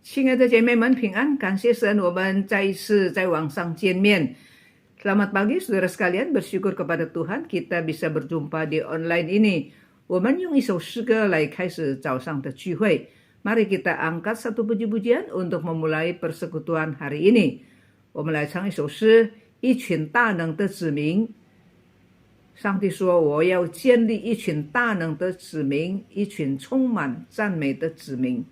亲爱的姐妹们平安，感谢神，我们再一次在网上见面。Selamat pagi saudara sekalian, bersyukur kepada Tuhan kita bisa berjumpa di online ini. 我们用一首诗歌来开始早上的聚会。Mari kita angkat satu puji-pujian untuk memulai persekutuan hari ini. 我们来唱一首诗，一群大能的子民。上帝说，我要建立一群大能的子民，一群充满赞美的子民。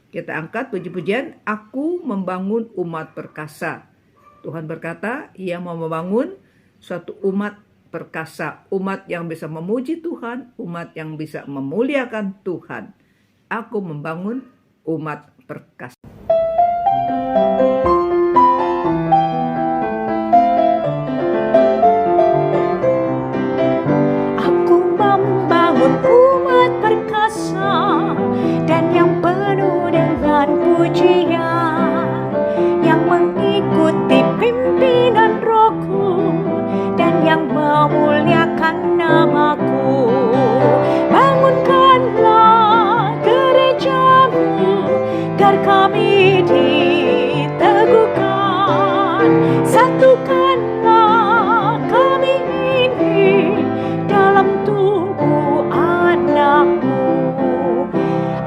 Kita angkat puji-pujian, aku membangun umat perkasa. Tuhan berkata, Ia mau membangun suatu umat perkasa, umat yang bisa memuji Tuhan, umat yang bisa memuliakan Tuhan. Aku membangun umat perkasa. Aku membangun umat perkasa dan yang penuh dengan pujian, yang mengikuti pimpinan Rohku dan yang memuliakan namaku. Bangunkanlah gerejamu, agar kami diteguhkan. Satukanlah kami ini dalam tubuh anakmu.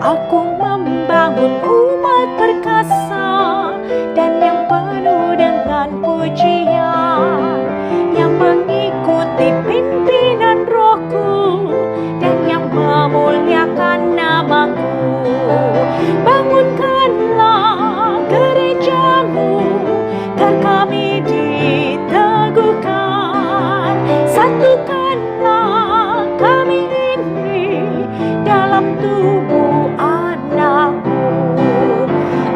Aku membangun umat perkasa dan yang penuh dengan pujian, yang mengikuti pimpinan Rohku dan yang memuliakan namaku. Bangunkanlah gerejamu, agar kami diteguhkan. Satukanlah kami ini dalam tubuh anakmu.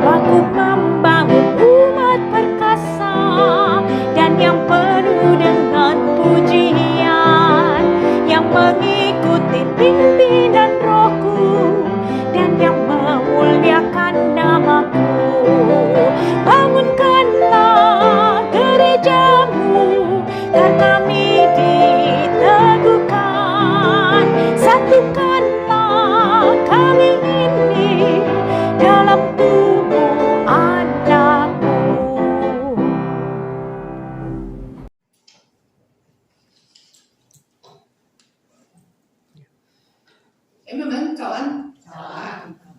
Aku membangun umat perkasa dan yang penuh dengan pujian, yang mengikuti pimpinan Rohku dan yang memuliakan namaku. Bangunkanlah gerejamu, agar kami diteguhkan. Satukanlah kami ini dalam tubuh anakmu.早安。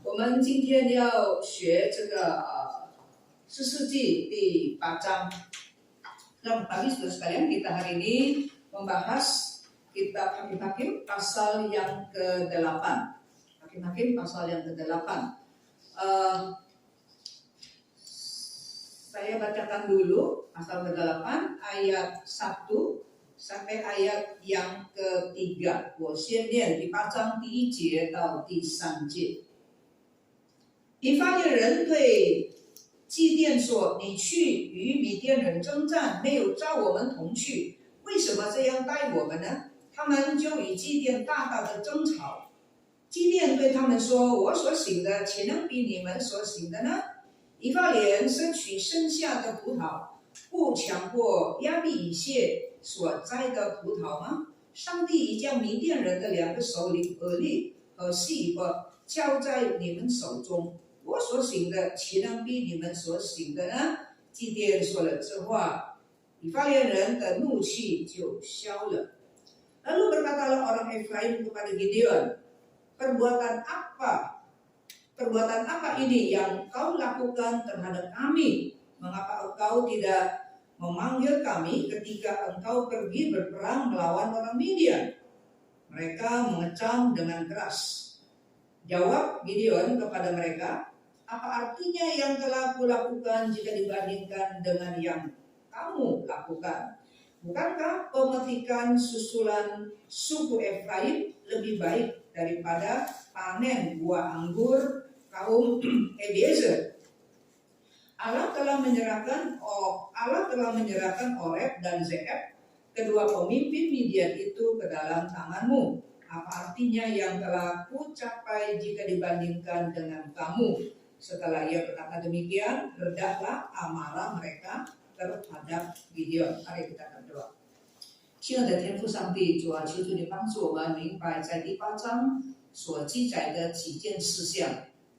我们今天要学这个士师记第8章。Selamat pagi saudara sekalian, kita hari ini membahas kitab Hakim-Hakim pasal yang ke-8. Hakim-Hakim pasal yang ke-8. Saya bacakan dulu pasal ke-8 ayat 1 sampai ayat yang ke-3. 我先念第8章第1节到第3节。以法莲人对基甸说：“你去与米甸人征战，没有召我们同去，为什么这样待我们呢？”他们就与基甸大大的争吵。基甸对他们说：“我所行的，岂能比你们所行的呢？以法莲收取剩下的葡萄，不强迫亚比以谢所摘的葡萄吗？上帝已将米甸人的2个首领俄利和西伯交在你们手中。我所行的，岂能比你们所行的呢？”基甸说了这话，以法莲人的怒气就消了。Lalu berkatalah orang Efraim kepada Gideon, perbuatan apa ini yang kau lakukan terhadap kami? Mengapa engkau tidak memanggil kami ketika engkau pergi berperang melawan orang Midian? Mereka mengecam dengan keras. Jawab Gideon kepada mereka, apa artinya yang telah kulakukan jika dibandingkan dengan yang kamu lakukan? Bukankah pemetikan susulan suku Efraim lebih baik daripada panen buah anggur kaum Eliezer? Allah telah menyerahkan Oreb dan Zeeb, kedua pemimpin Midian itu, ke dalam tanganmu. Apa artinya yang telah kucapai jika dibandingkan dengan kamu? Setelah ia berkata demikian, redahlah amarah mereka terhadap Gideon. Mari kita berdoa. 亲爱的天父上帝，主啊，求主你帮助我们明白在第8章所记载的几件事项，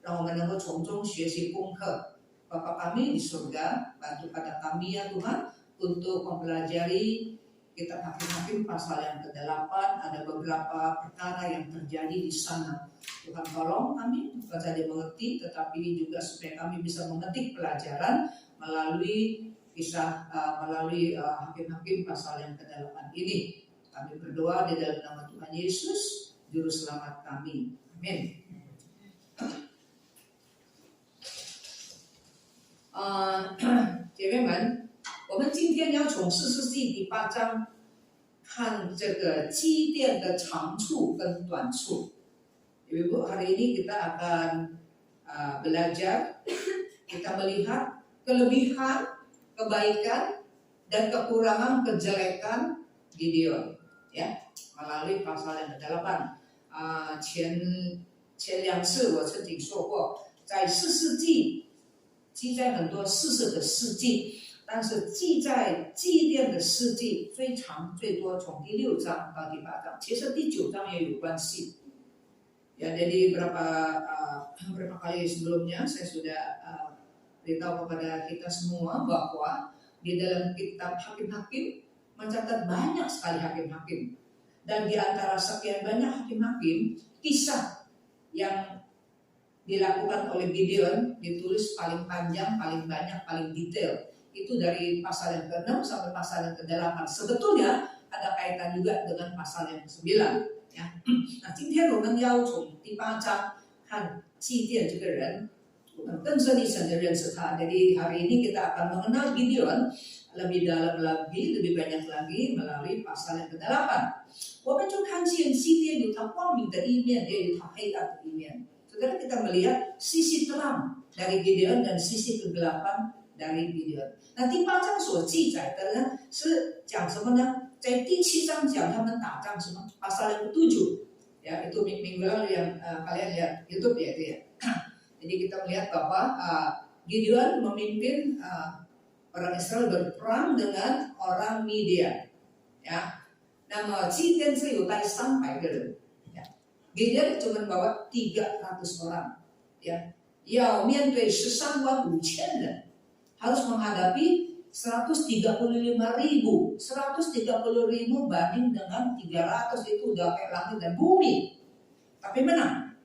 让我们能够从中学习功课。Bapa kami di surga, bantu pada kami ya Tuhan untuk mempelajari kitab Hakim-Hakim pasal yang ke-8. Ada beberapa perkara yang terjadi di sana. Tuhan tolong kami bukan saja mengerti, tetapi juga supaya kami bisa memetik pelajaran melalui Hakim-Hakim pasal yang ke-8 ini. Kami berdoa di dalam nama Tuhan Yesus, Juru Selamat kami. Amin. 姐妹们，我们今天要从士师记第8章看这个基甸的长处跟短处。Ibu, hari ini kita akan belajar, kita melihat kelebihan, kebaikan, dan kekurangan kejelekan Gideon, ya, melalui pasal yang ke-8. 前2次我曾经说过，在士师记记载很多士师的事迹，但是记在祭奠的事迹最长最多从第6章到第8章，其实第9章也有关系。Ya, jadi beberapa kali sebelumnya saya sudah beritahu kepada kita semua bahwa di dalam kitab Hakim-Hakim mencatat banyak sekali hakim-hakim, dan di antara sekian banyak hakim-hakim, kisah yang dilakukan oleh Gideon ditulis paling panjang, paling banyak, paling detail. Itu dari pasal yang ke-6 sampai pasal yang ke-8. Sebetulnya ada kaitan juga dengan pasal yang ke-9. Ya. Nah, 今天我们要从第8章看祭奠这个人，我们更深一层的认识他。Jadi hari ini kita akan mengenal Gideon lebih dalam lagi, lebih banyak lagi melalui pasal yang ke-8. 我们就看见祭奠有他光明的一面，也有他黑暗的一面。Saudara, kita melihat sisi terang dari Gideon dan sisi kegelapan dari Gideon. 那第8章所记载的呢，是讲什么呢？在第7章讲他们打仗什么？pasal yang ke-7, ya, itu minggu lalu yang kalian lihat YouTube ya itu ya. Jadi kita melihat bahwa Gideon memimpin orang Israel berperang dengan orang Midian, ya. 那么祭奠是有带300个人。Gideon cuma bawa 300 orang, ya, 要面对13万5千人, harus menghadapi 135.000 banding dengan 300 itu udah kayak langit dan bumi, tapi menang,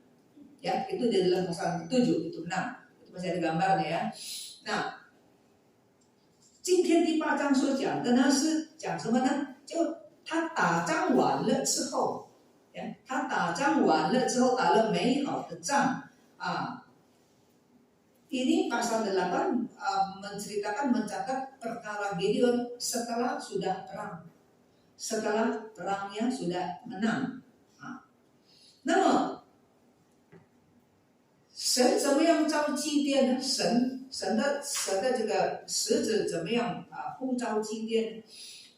ya, itu di dalam pasal 7 itu menang, itu masih ada gambarnya ya. Nah, 今天第8章所讲的呢是讲什么呢？就他打仗完了之后。Ya, 他打仗完了之后打了美好的仗ini pasal 8 mencatat perkara Gideon setelah sudah perang, setelah perangnya sudah menang. 那么神怎么样召祭奠呢？神的这个使者怎么样呼召祭奠？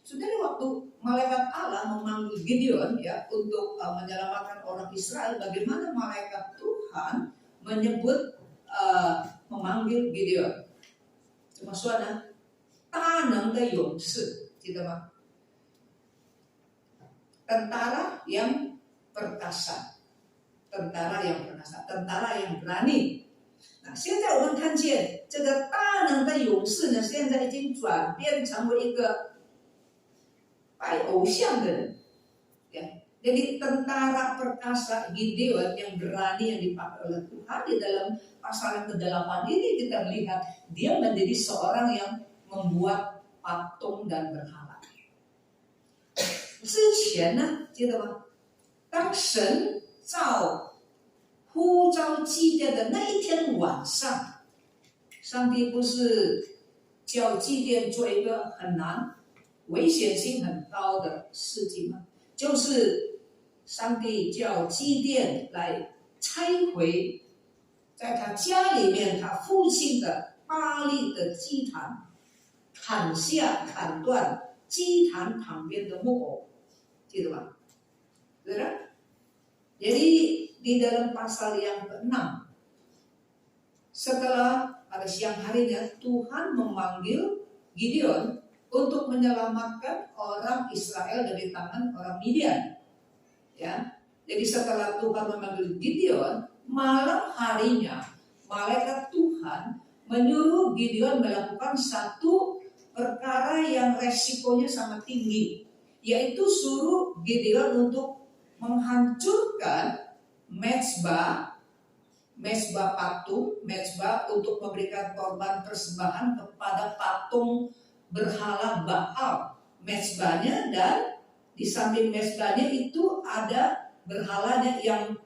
Saudara, waktu malaikat Allah memanggil Gideon ya untuk menyelamatkan orang Israel, bagaimana malaikat Tuhan menyebut memanggil Gideon? Cuma suara tanang de yongsi, gitu mah. Tentara yang perkasa, tentara yang berani. 那现在我们看见这个大能的勇士呢，现在已经转变成为一个 拜偶像的人, ya. Jadi tentara perkasa Gideon yang berani yang dipakai oleh Tuhan di dalam pasal yang ke-8 ini kita melihat dia menjadi seorang yang membuat patung dan berhala. 之前呢，记得吗？当神呼召祭奠的那一天晚上，上帝不是叫祭奠做一个很难 危险性很高的事情吗？就是上帝叫祭奠来拆毁在他家里面他父亲的巴力的祭坛，砍断祭坛旁边的木偶，记得吧？ Jadi di dalam pasal yang ke-6, setelah pada siang harinya Tuhan memanggil Gideon untuk menyelamatkan orang Israel dari tangan orang Midian, ya. Jadi setelah Tuhan memanggil Gideon, malam harinya malaikat Tuhan menyuruh Gideon melakukan satu perkara yang resikonya sangat tinggi, yaitu suruh Gideon untuk menghancurkan mezbah patung, mezbah untuk memberikan korban persembahan kepada patung berhala Baal, mezbahnya, dan di samping mezbahnya itu ada berhalanya yang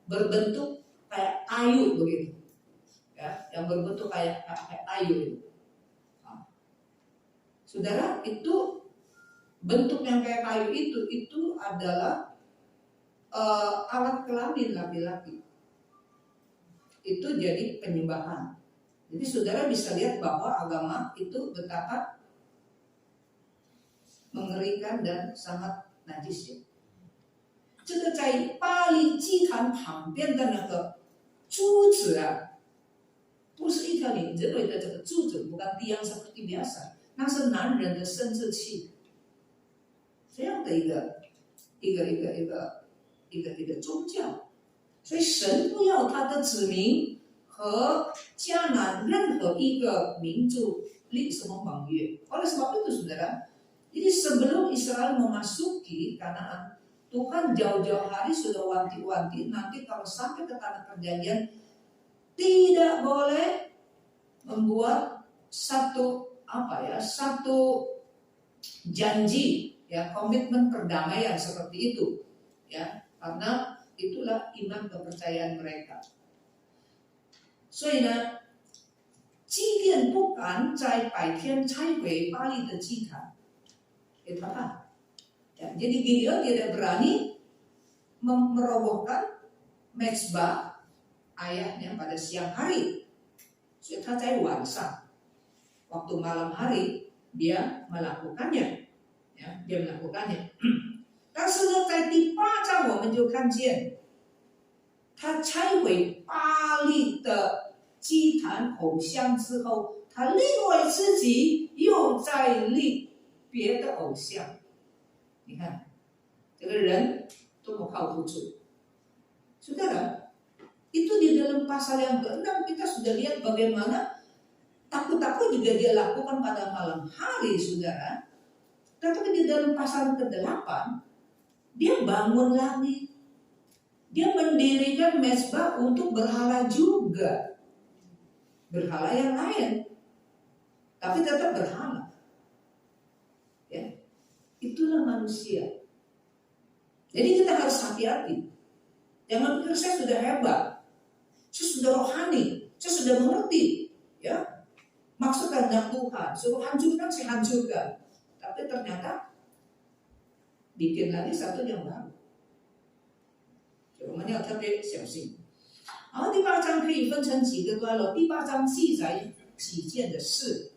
berbentuk kayak kayu begitu, ya, yang berbentuk kayak kayu. Nah, saudara, itu bentuk yang kayak kayu itu adalah alat kelamin laki-laki. Itu jadi penyembahan. Jadi saudara bisa lihat bahwa agama itu betapa mengerikan dan sangat najis ya. 这个在巴黎祭坛旁边的那个柱子啊，不是一条你认为的这个柱子， bukan tiang seperti biasa， 那是男人的生殖器，这样的一个宗教。所以神不要他的子民和迦南任何一个民族立什么盟约。Oleh sebab itu saudara, jadi sebelum Israel memasuki Kanaan, Tuhan jauh-jauh hari sudah wanti-wanti, nanti kalau sampai ke tanah perjanjian tidak boleh membuat satu janji, ya, komitmen perdamaian seperti itu, ya, karena itulah iman kepercayaan mereka. 所以呢，祭奠不敢在白天拆毁巴黎的祭坛，给他看。Ya, jadi Gideon tidak berani merobohkan mezbah ayahnya pada siang hari. Jadi waktu malam hari dia melakukannya, ya, dia melakukannya. 但是呢，在第8章我们就看见，他拆毁巴黎的祭坛偶像之后，他另外自己又再立别的偶像。 你看，这个人多么靠不住。Saudara, itu di dalam pasal yang ke-6 kita sudah lihat bagaimana takut-takut juga dia lakukan pada malam hari, saudara. Tetapi di dalam pasal ke-8, dia bangun lagi. Dia mendirikan mezbah untuk berhala juga. Berhala yang lain. Tapi tetap berhala. Ya. Itulah manusia. Jadi kita harus hati-hati. Jangan pikir saya sudah hebat, saya sudah rohani, saya sudah mengerti, ya, maksud kehendak Tuhan, suruh hancurkan saya hancurkan. Tapi ternyata bikin lagi satu yang baru. 我们要特别小心。然后第8章可以分成几个段落，第8章记载几件的事。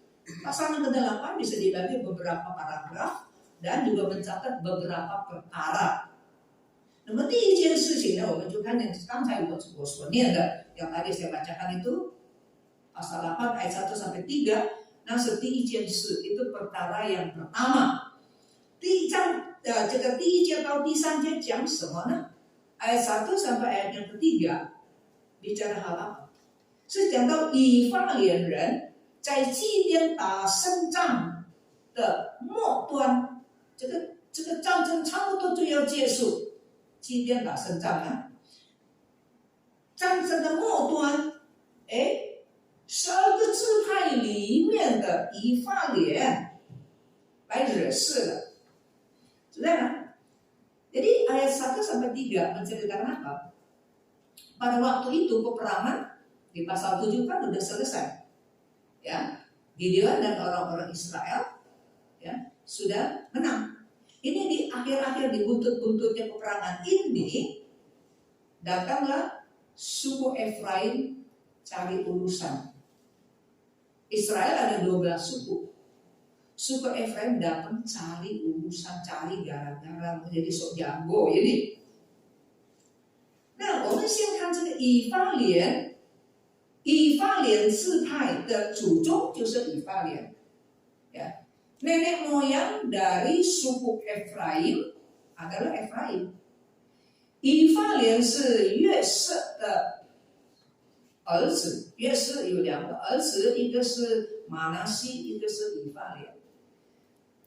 Pasal yang ke-8 bisa dibagi beberapa paragraf dan juga mencatat beberapa perkara. 那么第一件事情呢，我们就看见刚才我所念的，yang tadi saya bacakan itu pasal 8 ayat 1 sampai 3, 那是第一件事， itu perkara yang pertama. 这个第一节到第3节讲什么呢？ ayat 1 sampai ayat yang ketiga bicara hal apa？ 是讲到以法莲人在祭奠打胜仗的末端，这个战争差不多就要结束，祭奠打胜仗啊。战争的末端，12个支派里面的以法莲来惹事了，saudara. Jadi ayat 1 sampai 3 menceritakan apa? Pada waktu itu peperangan di pasal 7 kan sudah selesai. Ya, Gideon dan orang-orang Israel, ya, sudah menang. Ini di akhir-akhir di buntut-buntutnya peperangan ini datanglah suku Efraim cari urusan. Israel ada 12 suku. Suku Efraim datang cari urusan, cari gara-gara menjadi sok jago ini. Nah, 我们先看这个以法莲支派的祖宗就是以法莲， ya. Nenek moyang dari suku Efraim adalah Efraim. 以法莲是约瑟的儿子，约瑟有2个儿子，一个是马拿西，一个是以法莲。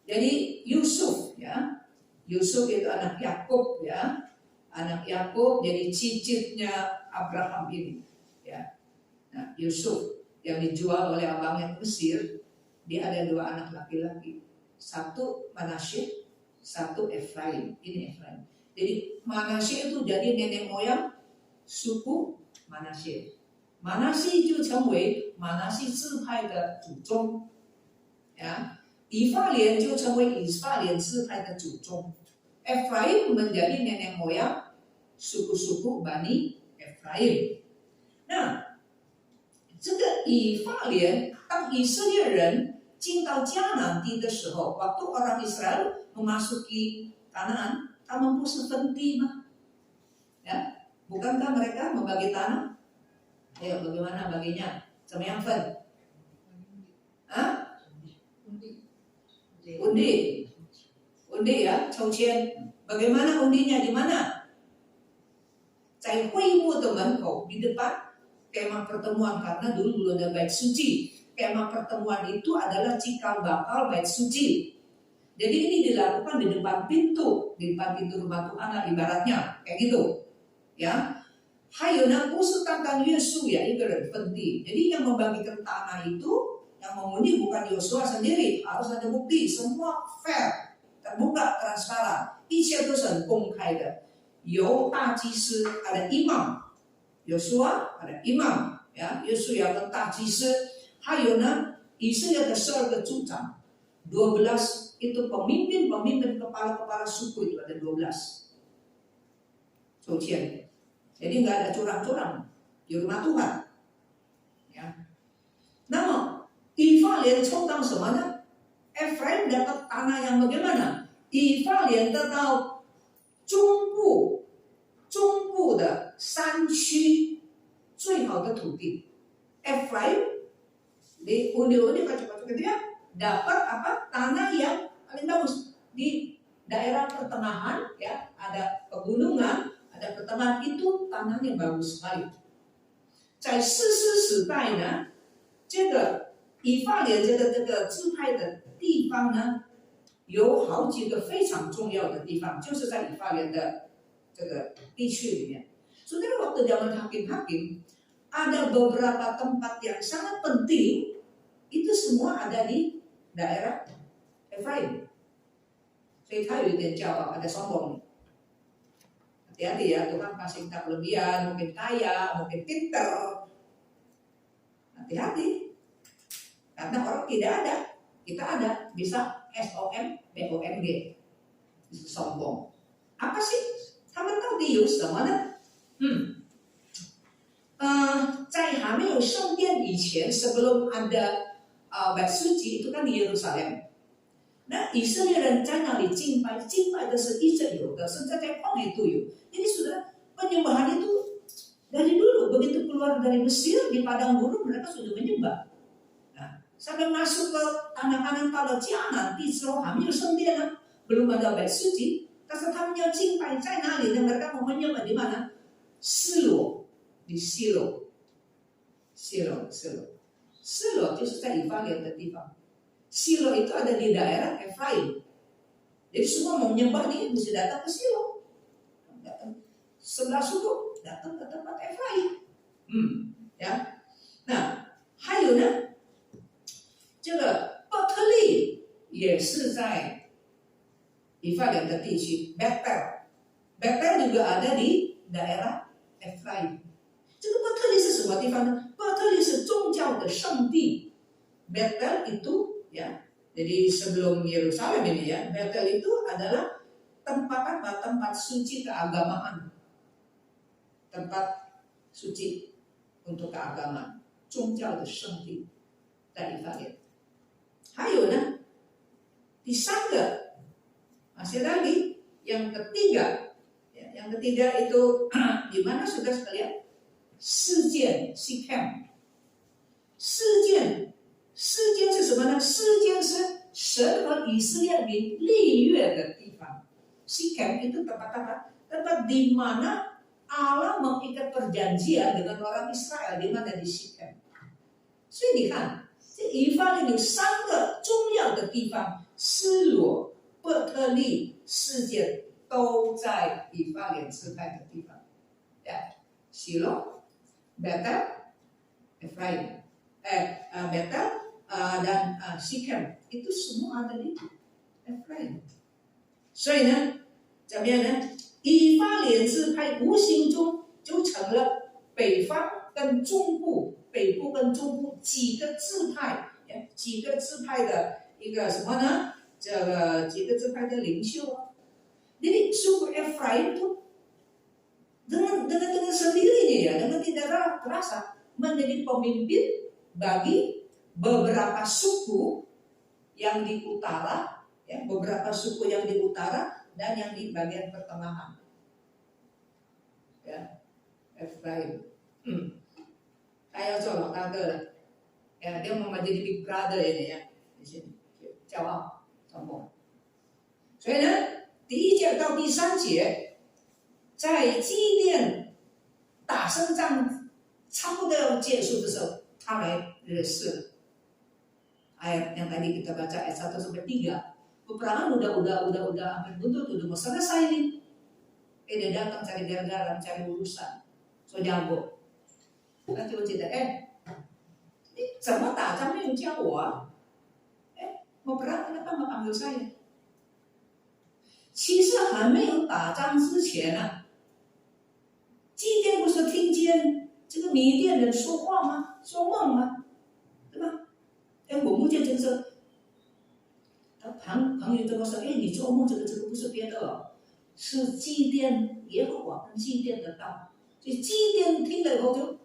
Jadi Yusuf ya, Yusuf itu anak Yakub ya, anak Yakub jadi cicitnya Abraham ini ya. Nah, Yusuf yang dijual oleh abangnya ke Mesir, dia ada 2 anak laki-laki, satu Manasye, satu Efraim. Ini Efraim. Jadi Manasye itu jadi nenek moyang suku Manasye。马拿西就成为马拿西支派的祖宗，以法莲就成为以法莲支派的祖宗。Efraim menjadi nenek moyang suku-suku Bani Efraim。那这个以法莲，当以色列人进到迦南地的时候， waktu orang Israel memasuki Kanaan, 他们不是分地吗？ Ya, bukankah mereka membagi tanah? Ayo, bagaimana baginya? Sama yang fen? Hah? Undi ya, 抽签. Bagaimana undinya? Di mana? 在会幕的门口 di depan kemah pertemuan, karena dulu belum ada bait suci. Kemah pertemuan itu adalah cikal bakal bait suci. Jadi ini dilakukan di depan pintu rumah Tuhan ibaratnya kayak gitu, ya. 还有呢，不是单单约书亚一个人分地， jadi yang membagikan tanah itu, yang mengundi bukan Yosua sendiri, harus ada bukti, semua fair, terbuka, transparan, 一切都是很公开的。由大祭司 ada imam, Yosua ada imam, ya, Yosua跟大祭司， 还有呢，以色列的12个族长， 12 itu pemimpin kepala suku itu ada 12， 抽签。 Jadi nggak ada curang-curang di rumah Tuhan. Ya. Namun, 以法莲充当什么呢？ Efraim dapat tanah yang bagaimana? 以法莲得到中部的山区最好的土地。 Efraim di undi-undi kacau-kacau gitu ya, dapat apa? Tanah yang paling bagus di daerah pertengahan, ya, ada pegunungan. Ada pertengahan itu tanahnya bagus sekali。在士师时代呢，这个以法莲这个支派的地方呢，有好几个非常重要的地方，就是在以法莲的这个地区里面。Saudara, waktu zaman hakim-hakim, ada beberapa tempat yang sangat penting, itu semua ada di daerah Efraim。所以他有一点骄傲，ada sombong。 Hati-hati ya, Tuhan kasih kita kelebihan, mungkin kaya, mungkin pinter. Hati-hati. Karena orang tidak ada, kita ada, bisa SOMBONG, bisa sombong. Apa sih? 他们到底有什么呢？在还没有圣殿以前 sebelum ada bait suci itu kan di Yerusalem。 那以色列人在那里敬拜的是一直有的，甚至在旷野都有。Jadi sudah penyembahan itu dari dulu, begitu keluar dari Mesir di padang gurun mereka sudah menyembah. Nah, sampai masuk ke tanah Kanan到了迦南地之后还没有圣殿呢， belum ada bait suci， 但是他们要敬拜在哪里呢？ mereka mau menyembah di mana？ 示罗， di Silo， 就是在以法莲的地方。 Silo itu ada di daerah Efraim. Jadi semua mau menyembah nih mesti datang ke Silo. Datang sebelah suku, datang ke tempat Efraim. Ya. Nah, 还有呢，这个伯特利也是在以法莲的地区 ，Bethel juga ada di daerah Efraim。 这个伯特利是什么地方呢？伯特利是宗教的圣地。 Bethel itu, ya, jadi sebelum Yerusalem ini ya, Bethel itu adalah tempat apa? Tempat suci keagamaan, tempat suci untuk keagamaan, 宗教的圣地，在以法莲。还有呢，第三个 masih lagi, yang ketiga, ya, yang ketiga itu di mana sudah sekalian? 事件 Sichem， 事件是什么呢？事件是神和以色列民立约的地方。Sichem itu tempat apa? Tempat di mana Allah mengikat perjanjian dengan orang Israel di mana di Shechem. 所以你看，这以法莲有3个重要的地方，示罗、伯特利事件都在以法莲支派的地方。Shilo, Bethel, Efraim, Bethel dan Shechem itu semua ada di Efraim. 所以呢，怎么样呢？以法莲支派无形中就成了北方跟中部、北部跟中部几个支派的一个什么呢？这个几个支派的领袖啊。Jadi suku Efraim itu dengan sendirinya ya, dengan tidak terasa menjadi pemimpin bagi beberapa suku yang di utara, ya, beberapa suku yang di utara dan yang di bagian pertengahan. Ya, Efraim. Saya coba kata, ya dia mau menjadi big brother ini ya di sini, jawab, sombong. 所以呢，第1节到第3节，在基甸打胜仗差不多要结束的时候，他来惹事了。ayat yang tadi kita baca ayat 1 sampai 3. Peperangan udah hampir buntut, udah mau selesai nih. Dia datang cari gara-gara, cari urusan. So jago. Kita coba cerita, ini sama tak sama yang Jawa. Mau perang kenapa nggak panggil saya? 其实还没有打仗之前啊，基甸不是听见这个米甸人说话吗？说梦吗？对吧？我梦见这个。朋友跟我说：“你做梦这个不是别的了，是祭奠耶和华跟祭奠的道。”所以祭奠听了以后就，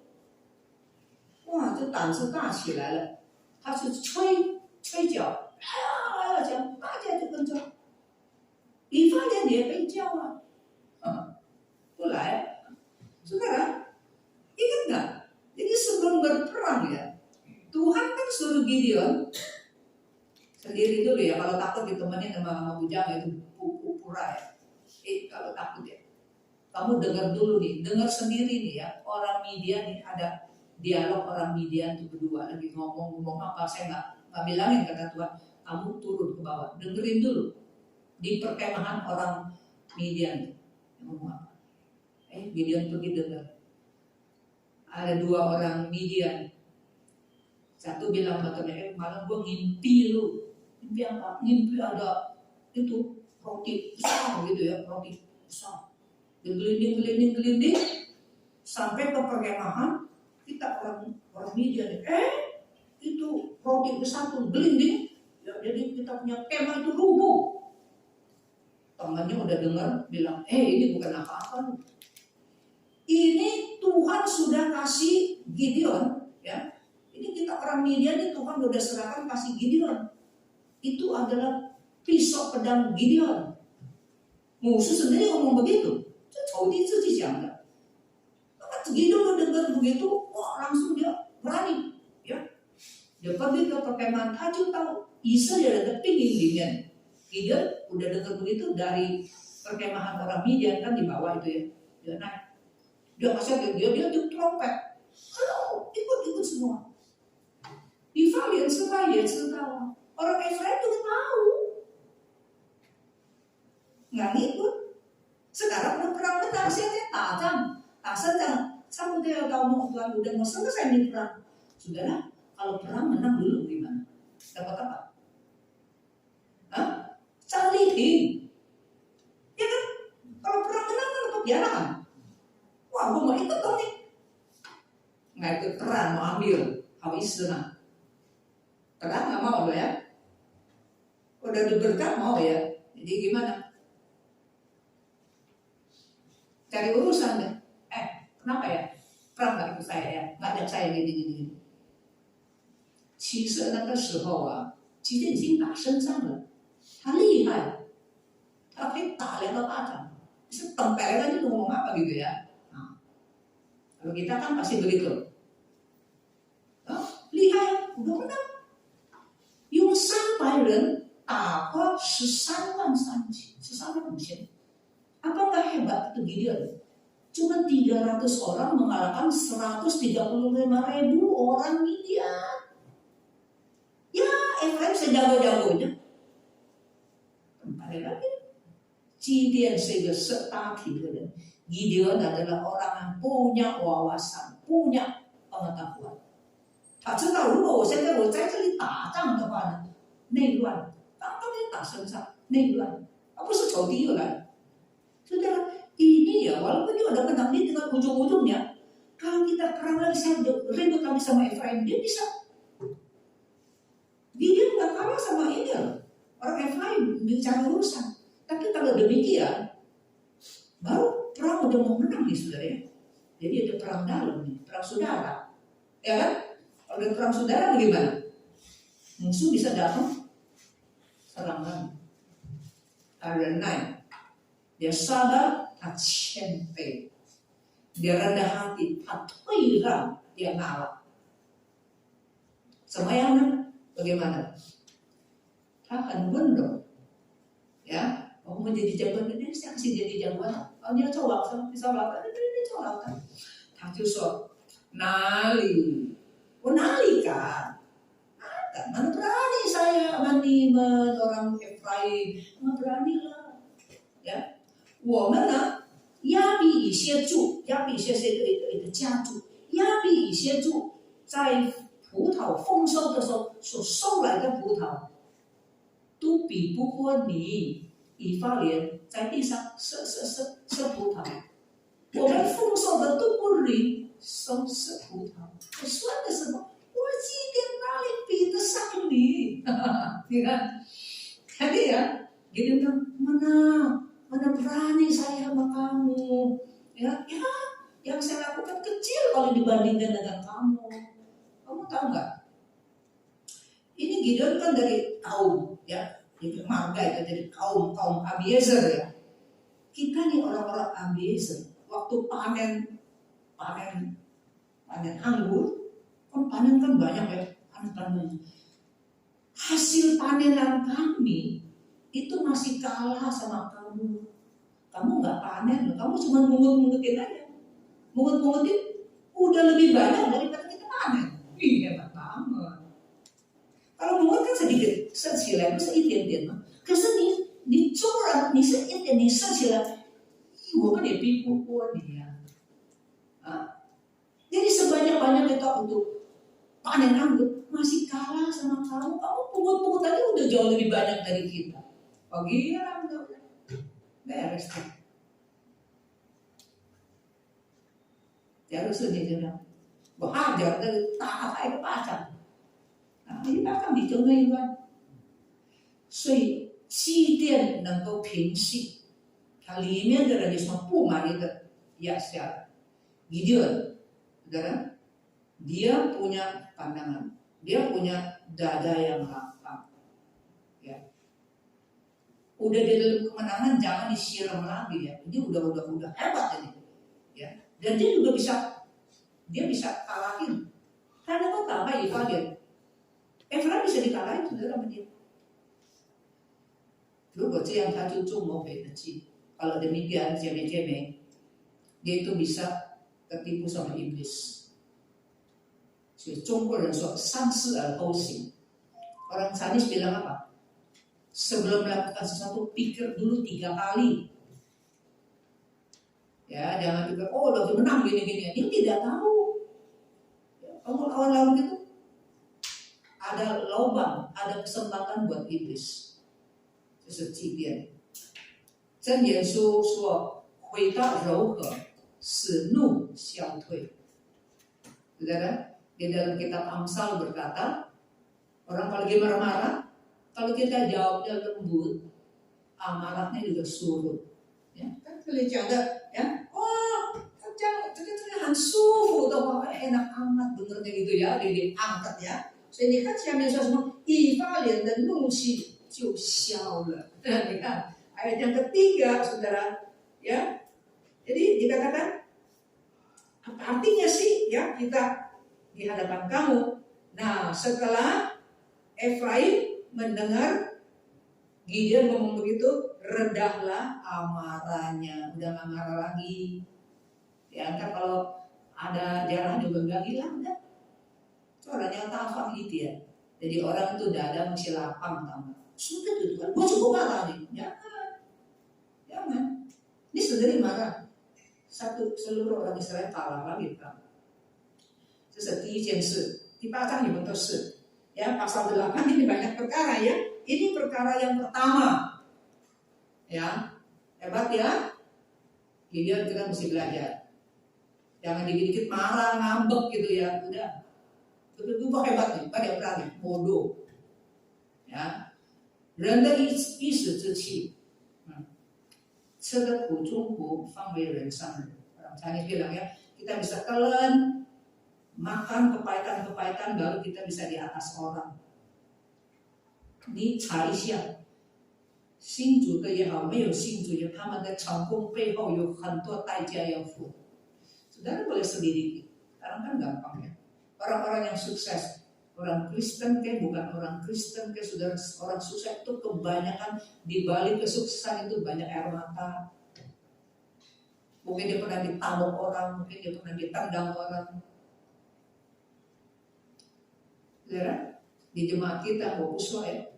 哇，这胆子大起来了。他是吹角，哎呀讲，大家就跟着。以法莲也被叫啊，不来。Sekarang ingat nggak? Jadi sebelum berperang ya, Tuhan kan suruh Gideon sendiri dulu ya, kalau takut ditemani sama bujang itu pura ya. Kalau takut ya, kamu dengar dulu nih, dengar sendiri nih ya, orang Midian nih, ada dialog orang Midian itu berdua lagi ngomong apa, saya nggak bilangin kata Tuhan, kamu turun ke bawah, dengerin dulu di perkemahan orang Midian ngomong apa. Gideon pergi dengar, ada 2 orang Midian, satu bilang katanya, malam gue ngimpi lu. Mimpi apa? Mimpi ada itu roti besar gitu ya, roti besar. Gelinding sampai ke perkemahan kita orang Midian. Itu roti besar tuh gelinding. Ya, jadi kita punya kemah itu rubuh. Temannya udah dengar bilang, ini bukan apa-apa. Ini Tuhan sudah kasih Gideon, ya. Ini kita orang Midian ini Tuhan udah serahkan kasih Gideon. Itu adalah pisau pedang Gideon. Musuh sendiri ngomong begitu. Itu Cody自己讲的. Gideon udah dengar begitu, wah langsung dia berani, ya. Dia pergi ke perkemahan,他就到以色列人的兵营里面. Gideon udah dengar begitu dari perkemahan orang Midian kan di bawah itu ya. Dia naik. Dia kasih dia tuh trompet. Halo, ikut semua. 以法莲支派也知道啊。Orang Efraim juga tahu, nggak ngikut. Sekarang udah perang benar, saya打胜仗，差不多要到udah mau selesai nih perang. Sudahlah, kalau perang menang dulu gimana? Dapat apa? Cang丽萍, ya kan? Kalau perang menang kan dapat piala. Wah, gue mau ikut dong nih. Nggak ikut perang, mau ambil, habis senang. Perang nggak mau loh ya. Udah berkat mau ya. Jadi gimana? Cari urusan deh. Kenapa ya? Perang nggak ikut saya ya? Nggak ajak saya gini. 其实那个时候啊，基甸已经打胜仗了，他厉害，他可以打2个巴掌，是tempel aja tuh ngomong apa gitu ya. Nah, kalau kita kan pasti begitu. Lihai, udah menang. 用300人打破13万5千， apa nggak hebat itu Gideon? Cuma 300 orang mengalahkan 135.000 orang Midian. Ya, Efraim sejago-jagonya. Kembali lagi. Gideon sebagai setaki. Gideon adalah orang yang punya wawasan, punya pengetahuan. 他知道如果我现在在这里打仗的话呢，内乱，刚没打胜仗，内乱，不是仇敌又来。Saudara, ini ya, walaupun dia udah menang, dia dengan ujung-ujungnya, kalau kita perang lagi, saya ribut lagi sama Efraim, dia bisa. Dia nggak kalah sama ini loh. Orang Efraim bicara urusan. Tapi kalau demikian, baru perang udah mau menang nih saudara ya. Jadi ada perang dalam nih, perang saudara. Ya kan? Kalau ada perang saudara bagaimana? Musuh bisa datang serangan. Karena dia sabar, tak cempe. Dia rendah hati, tak tuirang, dia ngalah. Semayang bagaimana? Tahan benar. Ya, aku mau jadi jagoan ini, saya kasih jadi jagoan. Oh, dia colak, bisa lakukan, dia colak kan? Tak justru nali, nali kan? Mana berani saya manimen orang Efraim, mana berani lah. Ya, 我们呢，亚比以些住，亚比以些是一个家族，亚比以些住在葡萄丰收的时候所收来的葡萄，都比不过你以法莲在地上吃葡萄。我们丰收的都不如收吃葡萄。我算的什么？我几点哪里比得上你？你看，看这样，有人说mana berani saya sama kamu, ya, yang saya lakukan kecil kalau dibandingkan dengan kamu. Kamu tahu nggak? Ini Gideon kan dari kaum, ya, jadi marga itu dari kaum Abiezer ya. Kita nih orang-orang Abiezer, waktu panen anggur, panen kan banyak ya, panen. Hasil panenan kami itu masih kalah sama kamu. Kamu nggak panen, kamu cuma mungut-mungutin aja. Mungut-mungutin udah lebih banyak daripada kita panen. Ih, hebat banget. Kalau mungut kan sedikit, sekilas itu sedikit mah. Kesini dicorak, ni sedikit, ni sekilas. Gue kan dia pipu dia. Jadi sebanyak-banyak kita untuk panen anggur masih kalah sama kamu. Kamu pungut-pungut tadi udah jauh lebih banyak dari kita. Pagi ya, beres kan. Ya harus dia bilang, bahagia dari tak apa pacar. Nah, ini bahkan dicontohin kan. 所以祭奠能够平息它里面的人有什么不满意的压下来。Gideon, saudara, dia punya pandangan, dia punya dada yang lapang. Ya. Udah di dalam kemenangan jangan disiram lagi ya. Ini udah hebat ini. Ya. Dan dia juga bisa kalahin. Karena kok tambah Efraim. Efraim bisa dikalahin saudara sama dia. 如果这样他就中谋匪的计. Kalau demikian jeme-jeme, dia itu bisa tertipu sama iblis. 所以中国人说三思而后行. Orang Chinese bilang apa? Sebelum melakukan sesuatu pikir dulu 3 kali. Ya, jangan pikir udah menang gini-gini. Dia tidak tahu. Ya, kamu lawan gitu. Ada lubang, ada kesempatan buat iblis. 这是祭奠。箴言书说，回到柔和，使怒消退。Saudara, di dalam kitab Amsal berkata, orang kalau lagi marah-marah, kalau kita jawabnya lembut, amarahnya juga surut. Ya, kan boleh jaga, ya. Oh, jangan,很舒服的话, enak amat benernya gitu ya, diangkat ya. 所以你看下面说什么？以法莲的怒气就消了。你看ayat yang ketiga, saudara, ya. Jadi dikatakan apa artinya sih ya kita di hadapan kamu? Nah, setelah Efraim mendengar Gideon ngomong begitu, redahlah amarahnya, udah nggak marah lagi. Ya, ntar kalau ada darah juga nggak hilang dah. Itu orangnya tafah gitu ya. Jadi orang itu dada masih lapang, tahu nggak? Sudah itu kan, gua coba marah nih. Jangan. Ini sebenarnya marah. Seluruh orang Israel kalah lagi kan. 这是第一件事。第8章里面都是。Ya, pasal 8 ini banyak perkara ya. Ini perkara yang pertama. Ya, hebat ya. Gideon kita mesti belajar. Jangan dikit-dikit marah, ngambek gitu ya. Udah. Betul-betul hebat nih, pada berani, bodoh. Ya. 人的一时之气，吃的苦中苦，方为人上人。Orang Chinese bilang ya, kita bisa telan, makan kepahitan-kepahitan, baru kita bisa di atas orang. 你查一下，信主的也好，没有信主也好，他们的成功背后有很多代价要付。Saudara boleh selidiki, sekarang kan gampang ya. Orang-orang yang sukses, orang Kristen ke bukan orang Kristen ke, saudara, orang sukses itu kebanyakan di balik kesuksesan itu banyak air mata. Mungkin dia pernah ditabok orang, mungkin dia pernah ditendang orang. Saudara, di jemaat kita Bopuswa ya,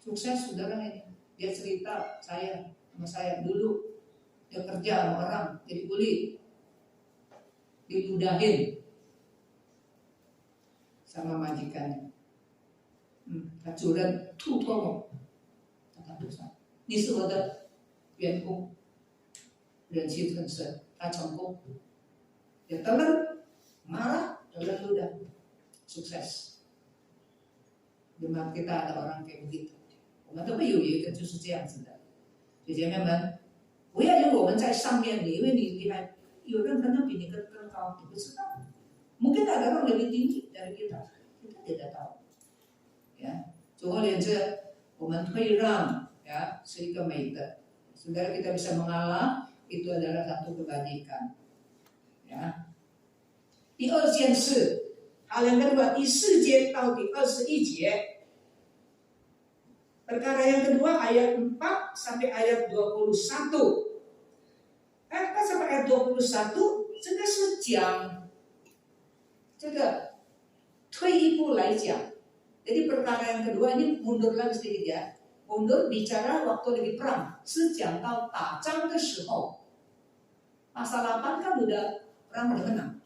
sukses saudara ini. Dia cerita sama saya dulu dia kerja sama orang jadi kuli, diludahin sama majikannya. Kacuran tu tomo, kata dosa. 你是我的员工，人气很深，他成功，dia telan, marah, telan ludah, sukses. Jemaat kita ada orang kayak begitu. 我们都会有一个就是这样子的。姐姐妹们，不要因为我们在上面，因为你还有人可能比你更高，你不知道。Mungkin ada orang lebih tinggi dari kita tidak tahu. Ya, 总而言之，我们退让ya 是一个美德。Saudara kita bisa mengalah, itu adalah satu kebajikan. Ya. 第二件事，好yang kedua，第4节到第21节。Perkara yang kedua ayat 4 sampai ayat 21. Ayat 4 sampai ayat 21, 这个是讲这个退一步来讲. Jadi perkara yang kedua ini mundur lagi sedikit ya. Mundur bicara waktu lagi perang. 是讲到打仗的时候. Pasal 8 kan udah perang udah menang.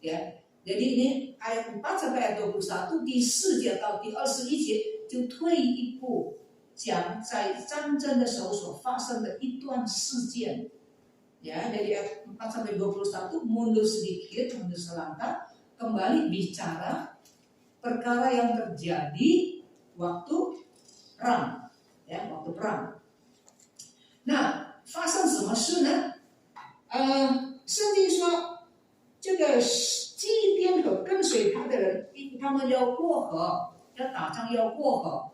Ya. Jadi ini ayat 4 sampai ayat 21, 第4节到第21节就退一步讲在战争的时候所发生的一段事件. Ya, dari ayat 4 sampai 21 mundur sedikit, mundur selangkah, kembali bicara perkara yang terjadi waktu perang. Ya, waktu perang. Nah, 发生什么事呢？圣经说，这个祭奠和跟随他的人，他们要过河，要打仗要过河。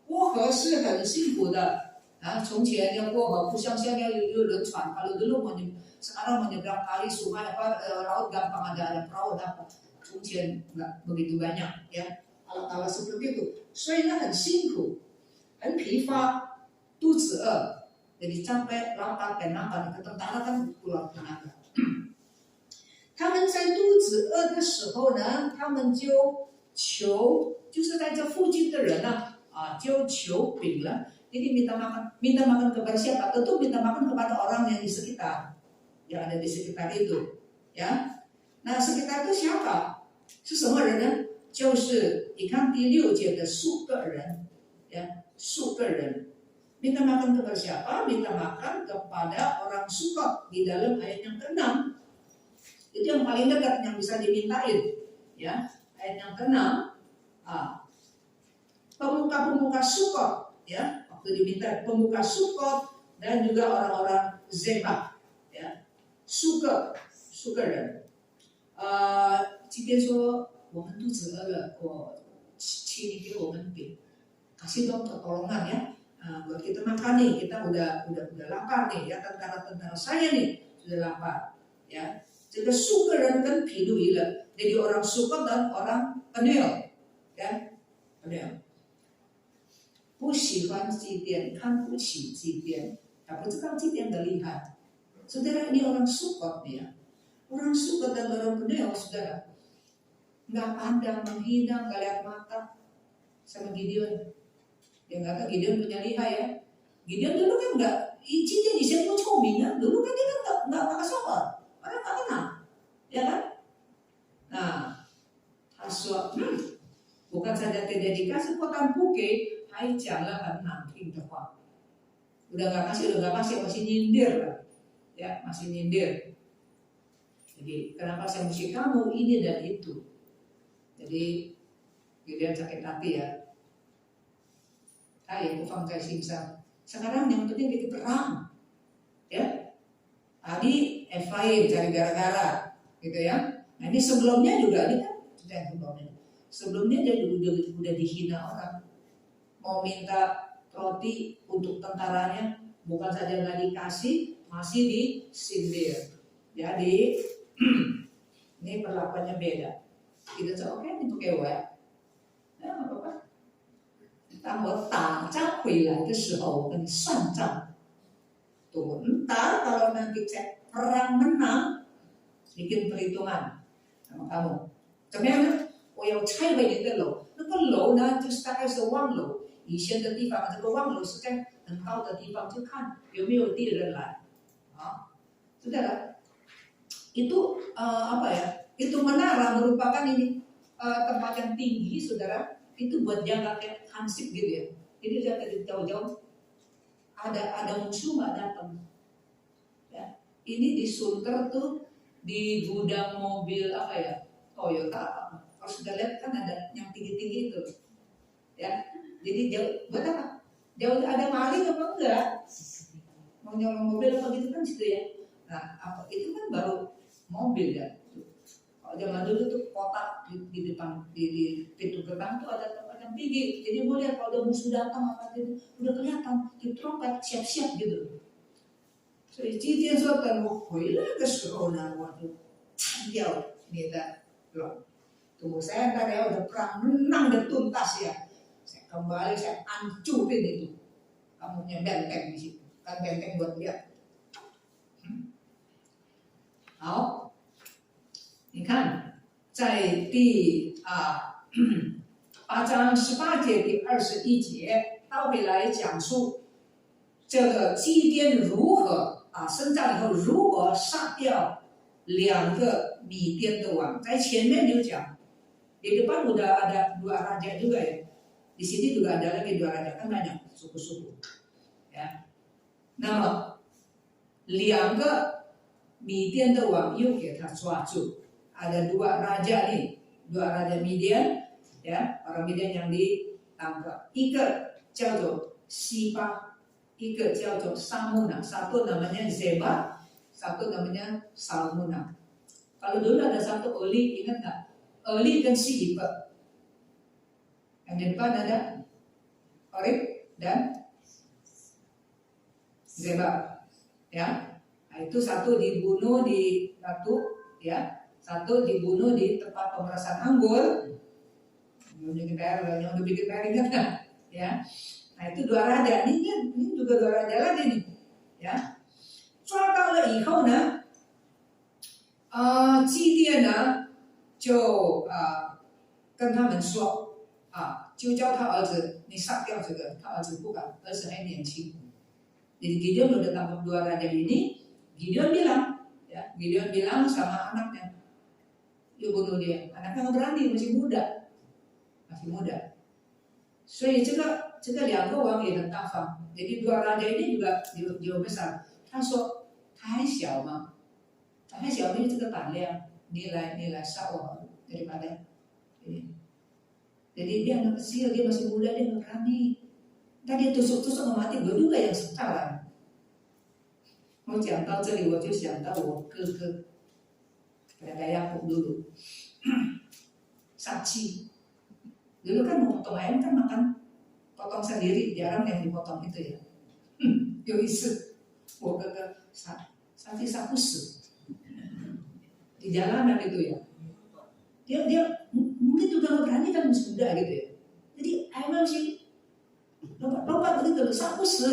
过河是很辛苦的啊！从前要过河不像现在有轮船，kalau dulu sekarang menyeberang kali sungai laut gampang ada perahu dapat. 从前nggak begitu banyak ya alat-alat seperti itu, 所以呢很辛苦，很疲乏，肚子饿，jadi capek, lapar dan makan. Tentara kan pulang tenaga. 他们在肚子饿的时候呢，他们就求，就是在这附近的人呢。就求饼了. Jadi minta makan kepada siapa? Tentu minta makan kepada orang yang di sekitar, yang ada di sekitar itu, ya. Nah, sekitar itu siapa? 是什么人呢？就是你看第6节的数个人，ya, 数个人. Minta makan kepada siapa? Minta makan kepada orang Sukot di dalam ayat yang ke-6. Itu yang paling dekat yang bisa dimintain, ya. Ayat yang ke-6. Pemuka-pemuka Sukot, ya, waktu diminta pemuka Sukot dan juga orang-orang Zebah, ya, Suka人，即便说我们肚子饿了，请你给我们饼， kasih dong pertolongan ya, buat kita makan nih, kita udah lapar nih, ya tentara-tentara saya nih sudah lapar, ya. 这个数个人跟比喻了， jadi orang Sukot dan orang Peniel, ya, Peniel. 不喜欢祭奠，看不起祭奠，不知道祭奠的厉害。Saudara ini orang Sukot ya, Orang Sukat dan orang Beneo, saudara, nggak pandang, menghina, nggak lihat mata sama Gideon. Dia nggak tahu Gideon punya lihai ya. Gideon dulu kan nggak, dia di sini ya. Dulu kan dia kan nggak pakai soal, orang nggak kenal, ya kan? Nah, Haswa, bukan saja tidak dikasih potan puke, hai jangan kan king depan. Udah nggak kasih, masih nyindir kan? Ya, masih nyindir. Jadi kenapa saya mesti kamu ini dan itu? Jadi Gideon sakit hati ya. Itu fangkai simsa. Sekarang yang penting kita perang, ya. Tadi Efraim cari gara-gara, gitu ya. Nah ini sebelumnya juga ini kan sebelumnya dia udah dihina orang, mau minta roti untuk tentaranya, bukan saja nggak dikasih, masih disindir. Jadi ini perlakuannya beda. Kita coba oke untuk kewa, nah apa-apa. 当我打仗回来的时候，我跟你算账。Tuh, ntar kalau nanti cek perang menang, bikin perhitungan sama kamu. 怎么样呢？我要拆毁你的楼，那个楼呢，就是大概是望楼。以前的地方，这个望楼是在很高的地方，就看有没有敌人来。啊，saudara, itu apa ya? Itu menara merupakan ini tempat yang tinggi, saudara. Itu buat jaga kayak hansip gitu ya. Jadi lihat dari jauh-jauh ada musuh nggak datang. Ya. Ini disunter tuh di gudang mobil apa ya? Toyota. Kalau sudah lihat kan ada yang tinggi-tinggi itu, ya. Jadi jauh, buat apa? Jauh ada maling apa enggak? Mau nyolong mobil apa gitu kan situ ya. Nah, apa itu kan baru mobil ya. Kalau zaman dulu tuh kotak di depan di pintu gerbang tuh ada tempat yang tinggi. Jadi boleh kalau ada musuh datang apa gitu, udah kelihatan di trompet siap-siap gitu. 所以今天说等我回来的时候呢，我就铲掉你的楼。Tunggu saya ntar ya udah perang menang dan tuntas ya. Saya kembali saya hancurin itu. Kamu punya benteng di situ. Kan benteng buat dia. 好，你看，在第8章18节第21节，倒回来讲述这个基甸如何升帐以后如何杀掉2个米甸的王，在前面就讲，di depan udah ada 2 raja juga ya. Di sini juga ada lagi 2 raja, kan banyak suku-suku. Ya. 那么2个米甸的王又给他抓住。Ada 2 raja nih, 2 raja Midian, ya, orang Midian yang ditangkap. 一个叫做西巴，一个叫做沙木纳， satu namanya Zeba, satu namanya Salmuna. Kalau dulu ada satu Oli, ingat nggak? Oli dan Siba. Yang di depan ada Orib dan Zeba, ya. Nah, itu satu dibunuh di Ratu, ya. Satu dibunuh di tempat pemerasan anggur. Yang udah bikin PR ingat nggak? Ya. Nah itu 2 raja. Ini juga 2 raja lagi nih. Ya. 抓到了以后呢，基甸呢就跟他们说就叫他儿子你杀掉这个，他儿子不敢，儿子还年轻。Jadi Gideon udah tangkap 2 raja ini, Gideon bilang sama anaknya, yuk bunuh dia. Anaknya nggak berani, masih muda. 所以这个2个王也很大方。Jadi 2 raja ini juga jauh besar. 他说他还小嘛，他还小没有这个胆量，你来杀我daripada ini. Jadi dia anak kecil, dia masih muda, dia nggak berani. Tadi dia tusuk-tusuk mati, gue juga yang sekarang. 我讲到这里，我就想到我哥哥，kayak Yakub dulu, saksi. Dulu kan mau potong ayam kan makan potong sendiri, jarang yang dipotong itu ya. 有一次我哥哥saksi sakus di jalanan itu ya. Dia mungkin juga nggak berani kan masih muda gitu ya. Jadi ayamnya masih lompat begitu, sakus.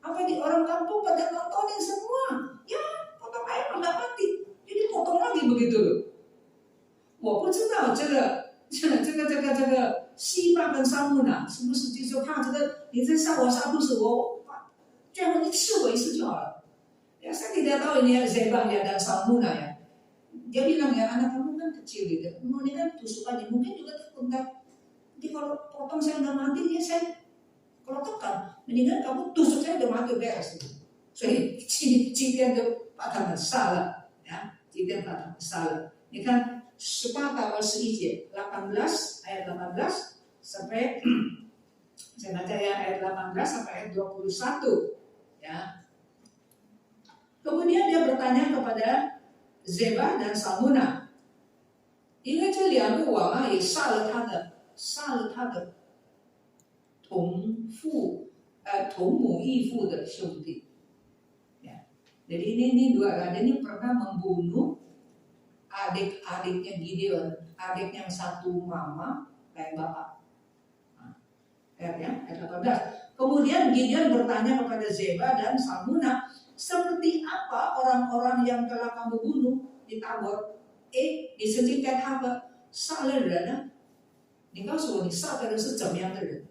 Apa di orang kampung pada nontonin semua, ya potong ayam nggak mati. Jadi mau potong lagi begitu loh. 我不知道这个西巴跟沙木呢，是不是就说怕这个你这杀我杀不死我，最后你刺我一次就好了。Ya saya tidak tahu ini Zebah ya dan Salmuna ya. Dia bilang ya anak kamu kan kecil gitu, mau ini kan tusuk aja mungkin juga terkuntat. Nanti kalau potong saya udah mati ya saya kalau tekan, mendingan kamu tusuk saya udah mati beres gitu. 所以今天就把他们杀了呀，今天把他们杀了。你看18到21节，18 ayat 18 sampai saya baca ya ayat 18 sampai ayat 21 ya. Kemudian dia bertanya kepada Zebah dan Salmuna, 因为这两个王啊也杀了他的同母异父的兄弟。Ya. Jadi ini dua raja ini pernah membunuh adik-adiknya Gideon, adik yang satu mama dan bapak. Ayat 18. Kemudian Gideon bertanya kepada Zebah dan Salmuna, seperti apa orang-orang yang telah kamu bunuh di Tabor? 你曾经跟他们杀了人呢？你告诉我，你杀的人是怎么样的人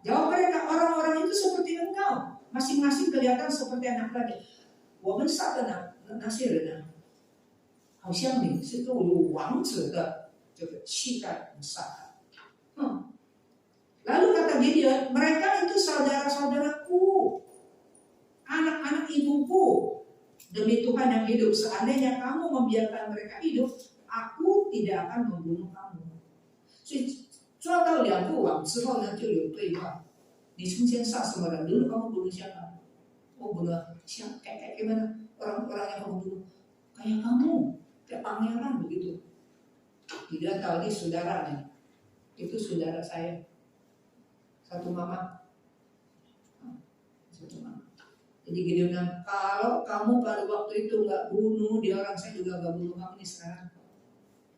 ？Jawab mereka, orang-orang itu seperti engkau, masing-masing kelihatan seperti anak lagi. 我们杀的那些人呢，好像你是都有王者的这个气概杀的。Lalu kata Gideon, mereka itu saudara-saudaraku, anak-anak ibuku. Demi Tuhan yang hidup, seandainya kamu membiarkan mereka hidup, aku tidak akan membunuh kamu. 所以抓到两个王之后呢，就有对话。你从前杀什么人？dulu kamu bunuh siapa? Oh bunuh siapa? Kayak gimana? Orang-orang yang kamu bunuh? Kayak kamu, kayak pangeran begitu. Tidak tahu ini saudaranya. Itu saudara saya. Satu mama. Jadi Gideon bilang, kalau kamu pada waktu itu nggak bunuh dia orang, saya juga nggak bunuh kamu nih sekarang.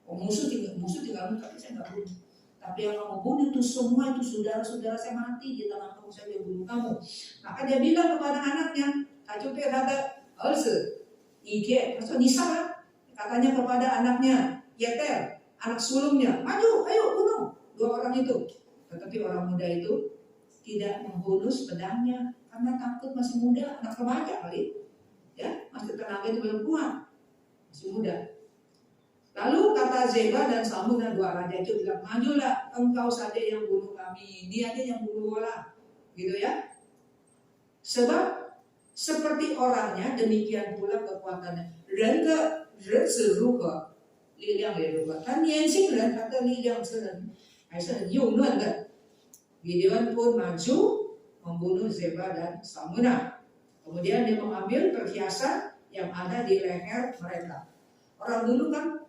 Musuh tinggal tapi saya nggak bunuh. Tapi yang kamu bunuh itu semua itu saudara-saudara saya mati di tangan kamu, saya bunuh kamu. Maka dia bilang kepada anaknya, Ajupe kata, Ike, maksudnya Nisa, katanya kepada anaknya, Yeter, anak sulungnya, maju, ayo bunuh dua orang itu. Tetapi orang muda itu tidak menghunus pedangnya. Karena takut masih muda, anak remaja kali, ya masih tenaga itu belum kuat, masih muda. Lalu kata Zebah dan Salmuna dua raja itu bilang, majulah engkau saja yang bunuh kami, dia aja yang bunuh bola, gitu ya. Sebab seperti orangnya demikian pula kekuatannya. 人子如何，力量也如何。他年轻人，他的力量还是很幼嫩的。Gideon pun maju membunuh Zebah dan Salmuna. Kemudian dia mengambil perhiasan yang ada di leher mereka. Orang dulu kan,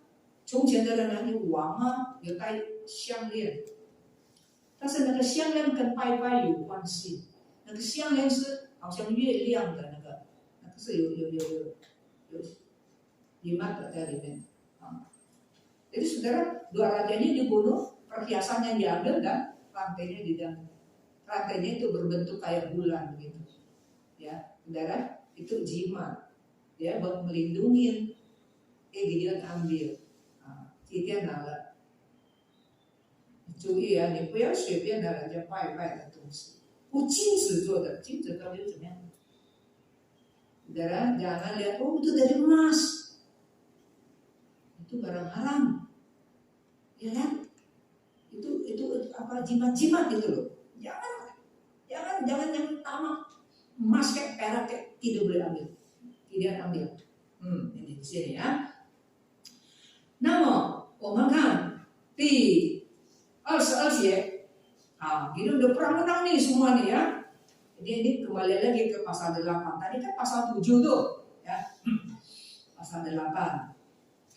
从前的人呢，有王啊，有戴项链，但是那个项链跟拜拜有关系。那个项链是好像月亮的那个是有jimat在里面。Jadi saudara, dua raja ini dibunuh, perhiasannya diambil dan rantainya diambil. Rantainya itu berbentuk kayak bulan gitu, ya, saudara, itu jimat, ya, buat melindungi. Gideon ambil, 今天拿了，注意啊，你不要随便拿人家拜拜的东西，不金子做的，金子到底怎么样？ Saudara, jangan lihat, oh itu dari emas, itu barang haram, ya kan? Itu apa jimat-jimat gitu loh. Jangan yang tamak emas kayak perak kayak tidak boleh ambil, tidak ambil. Ini di sini ya. 那么我们看第22节，ini udah perang menang nih semua nih ya. Jadi ini kembali lagi ke pasal 8. Tadi kan pasal 7 tuh, ya. Pasal 8.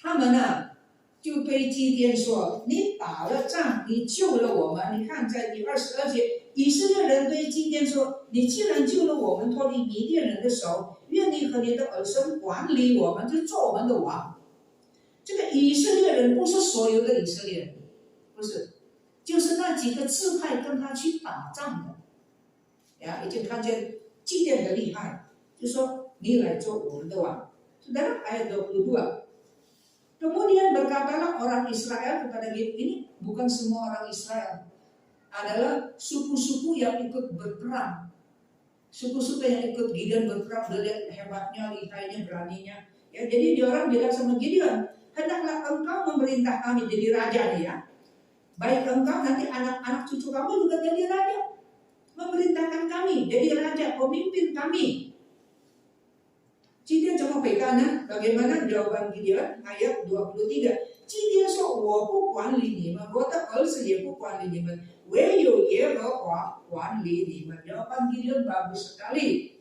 他们呢就对基甸说：“你打了仗，你救了我们。”你看在第22节，以色列人对基甸说：“你既然救了我们脱离米甸人的手，愿你和你的儿孙管理我们，就做我们的王。”这个以色列人不是所有的以色列人，不是，就是那几个支派跟他去打仗的，呀，已经看见基甸的厉害，就说你来做我们的王。Saudara, ayat 22. Kemudian berkatalah orang Israel kepada Gideon, ini bukan semua orang Israel, adalah suku-suku yang ikut berperang. Suku-suku yang ikut Gideon berperang, lihat hebatnya, lihainya, beraninya. Ya, jadi dia orang bilang sama Gideon, hendaklah engkau memerintah kami jadi raja nih ya. Baik engkau, nanti anak-anak cucu kamu juga jadi raja. Memerintahkan kami jadi raja, pemimpin kami. Gideon coba pegangan bagaimana jawaban Gideon ayat 23. Gideon 说我不管理你们，我的儿子也不管理你们，唯有耶和华管理你们。Jawaban Gideon bagus sekali.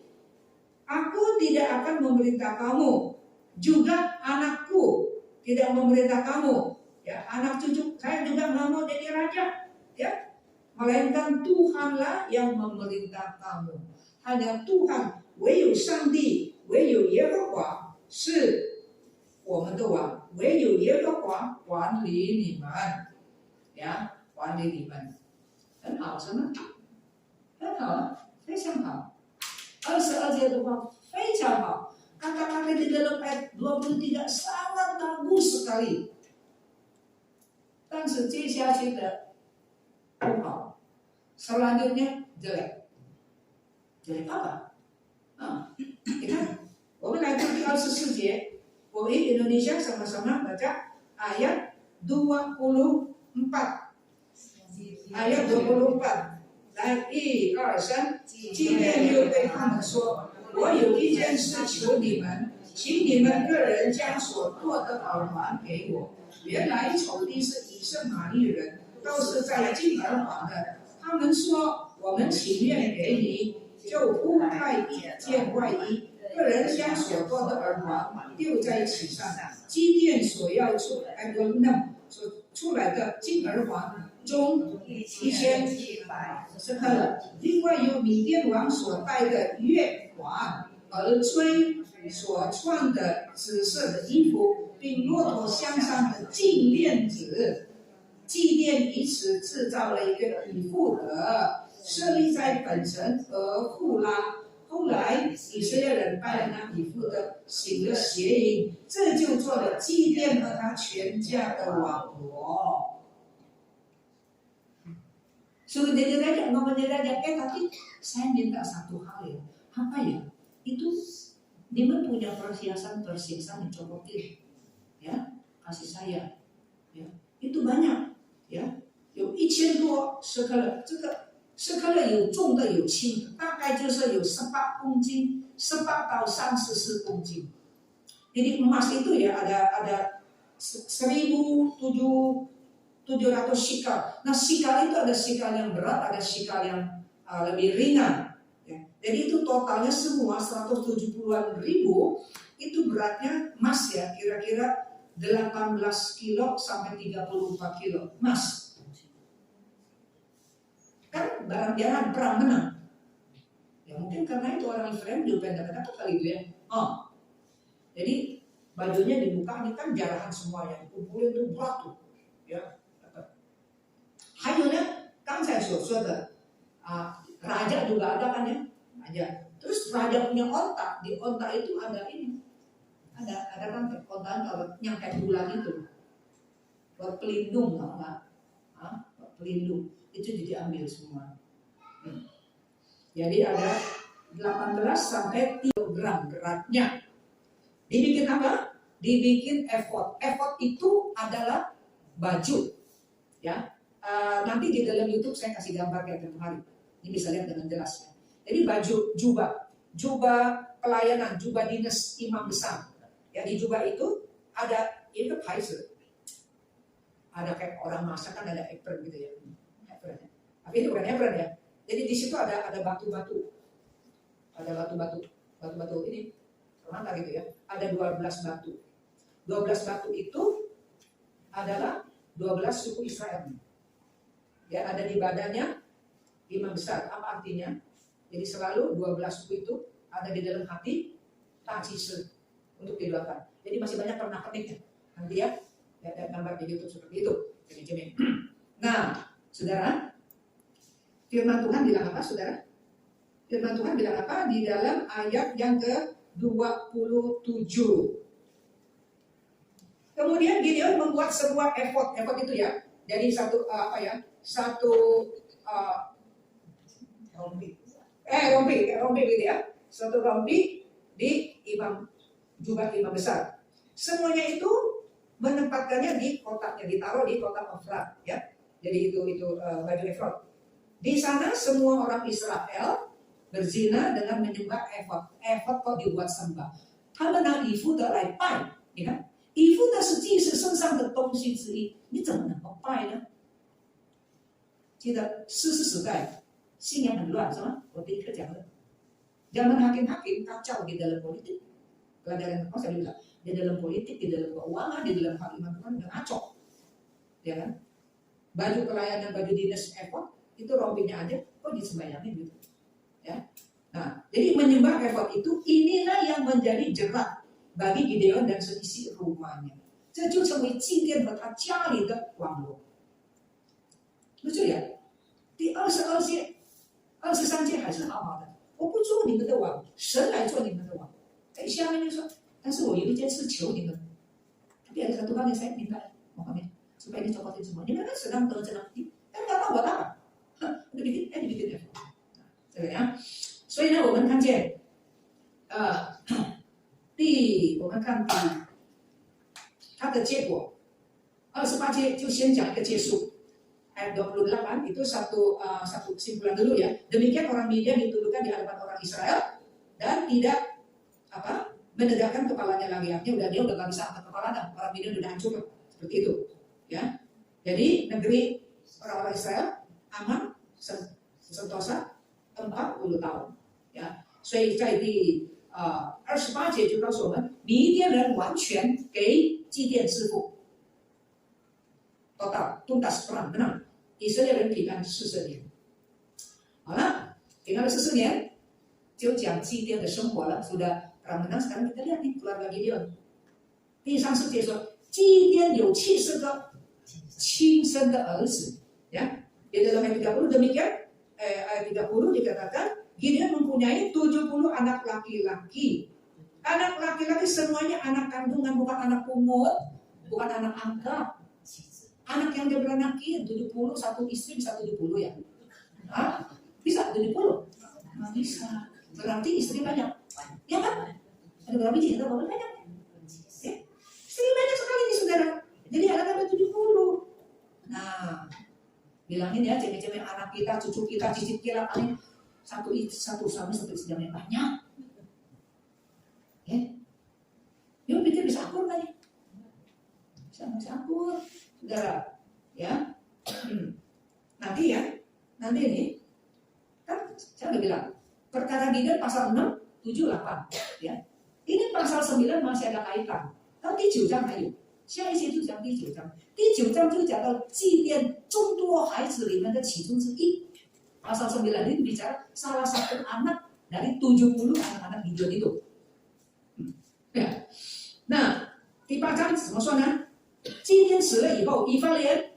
Aku tidak akan memerintah kamu, juga anakku tidak memerintah kamu. Ya, anak cucu saya juga nggak mau jadi raja. Ya, melainkan Tuhanlah yang memerintah kamu. Hanya Tuhan, 唯有上帝。唯有耶和华是我们的王，唯有耶和华管理你们，呀，管理你们，很好，是吗？很好，非常好。22节的话非常好. Kata-kata di dalam ayat 23 sangat bagus sekali. 但是接下去的不好, selanjutnya jelek. Jelek apa? Kita, 我们来看第24节，我们 Indonesia sama-sama baca ayat 24. Ayat 24. 来，1、2、3，基甸又对他们说：“我有一件事求你们，请你们个人将所做的耳环给我。”原来仇敌是以色玛利人，都是在进耳环的。他们说：“我们情愿给你。” 就铺盖一件外衣，个人将所做的耳环丢在其上。基甸所要出来的金耳环中1100是克了，另外有米甸王所戴的月环，而追所穿的紫色的衣服，并骆驼项上的金链子。基甸以此制造了一个以弗得。 设立在本城和库拉，后来以色列人拜了那以弗得，行了邪淫，这就做了基甸和他全家的网罗。Suruh jadi raja, mau menjadi raja, tapi saya minta satu hal ya, apa ya? Itu dia punya perhiasan yang copotin, ya, kasih saya, ya, itu banyak, ya, 有1000多舍客勒，这个。 舍客勒有重的有轻的，大概就是有18公斤，18到34公斤。Jadi emas itu ya ada 1.700 shikal. Nah shikal itu ada shikal yang berat, ada shikal yang lebih ringan. Ya. Jadi itu totalnya semua 170-an ribu itu beratnya emas ya, kira-kira 18 kilo sampai 34 kilo emas. Kan barang jarang perang menang. Ya mungkin karena itu orang Israel juga dapat kali itu ya. Jadi bajunya dibuka ini kan jarahan semua ya, dikumpulin tuh berat tuh. Ya. 还有呢，刚才所说的raja juga ada kan ya, raja. Terus raja punya onta, di onta itu ada ini, ada rantai onta kalau yang kayak bulan itu, buat pelindung nggak? Buat pelindung. Itu diambil semua. Jadi ada 18 sampai 3 gram beratnya. Dibikin apa? Dibikin efod. Efod itu adalah baju. Ya, nanti di dalam YouTube saya kasih gambar kayak tiap hari. Ini bisa lihat dengan jelas. Ya. Jadi baju jubah pelayanan, jubah dinas imam besar. Ya di jubah itu ada itu paise. Ada kayak orang masak kan ada apron gitu ya. Tapi ini bukan apron ya. Jadi di situ ada batu-batu. Ada batu-batu ini rata gitu ya. Ada 12 batu. 12 batu itu adalah 12 suku Israel. Ya, ada di badannya imam besar. Apa artinya? Jadi selalu 12 suku itu ada di dalam hati tajise untuk didoakan. Jadi masih banyak pernak-perniknya. Nanti ya, lihat gambar di YouTube seperti itu. Jadi nah, saudara, firman Tuhan bilang apa, saudara? Firman Tuhan bilang apa di dalam ayat yang Kemudian Gideon membuat sebuah efod itu ya. Jadi satu rompi gitu ya. Satu rompi di jubah imam besar. Semuanya itu menempatkannya di kotaknya, ditaruh di kotak Ofra ya. Jadi itu baju efod. Di sana semua orang Israel berzina dengan menyembah efod. Efod kok dibuat sembah. 他们拿以弗得来拜，你看，以弗得是祭司身上的东西之一，你怎么能够拜呢？记得士师时代信仰很乱，是吗？我第一课讲的。Zaman hakim-hakim kacau di dalam politik. Pelajaran apa saya bilang? Di dalam politik, di dalam keuangan, di dalam hal iman Tuhan udah ngaco, ya kan? Baju pelayanan, baju dinas efod itu rompinya aja, kok disembayangin gitu, ya. Nah, jadi menyembah efod itu inilah yang menjadi jerat bagi Gideon dan seisi rumahnya. 这就成为祭奠了他家里的网络。lucu ya? Di 22节、23节还是好好的，我不做你们的王，神来做你们的王。哎，下面就说，但是我有一件事求你们。Tapi ada satu hal yang saya minta, mohon supaya dicopotin semua. Ini kan sedang tenang, kan nggak tahu buat apa. Udah dibikin ya. 这个呀。所以呢，我们看见，我们看它的结果，28节就先讲一个结束。Ayat 28 itu satu kesimpulan dulu ya. Demikian orang Midian dituduhkan di hadapan orang Israel dan tidak menegakkan kepalanya lagi. Artinya dia udah nggak bisa angkat kepala dah. Orang Midian udah hancur seperti itu. Ya. Jadi negeri orang-orang Israel aman, sentosa 40 tahun。所以在第28节就告诉我们，米甸人完全给基甸支付。total tuntas perang menang， 以色列人平安40年。好了，平安了40年，就讲基甸的生活了。sudah perang menang, sekarang kita lihat nih keluarga Gideon。第30节说，基甸有70个亲生的儿子，ya。Di dalam ayat 30 demikian, ayat 30 dikatakan Gideon mempunyai 70 anak laki-laki. Anak laki-laki semuanya anak kandungan, bukan anak pungut, bukan anak angkat. Anak yang dia beranakin 70, satu istri bisa 70 ya? Hah? Bisa 70? Nggak bisa. Berarti istri banyak. Ya kan? Ada berapa biji? Ada berapa banyak? Ya? Istri banyak sekali nih saudara. Jadi anak ada 70. Nah, bilangin ya cewek-cewek anak kita, cucu kita, cicit kita, satu suami satu istri yang banyak. Ya? Yuk pikir bisa akur kan ya? Bisa akur. Saudara, ya, nanti ini kan saya udah bilang perkara Gideon pasal 6, 7, 8, ya. Ini pasal 9 masih ada kaitan. Tapi 9章还有，下一节就讲第9章。第9章就讲到祭奠众多孩子里面的其中之一。Pasal 9 ini bicara salah satu anak dari 70 anak-anak Gideon itu. Ya. Nah,第8章怎么说呢？今天死了以后，以色列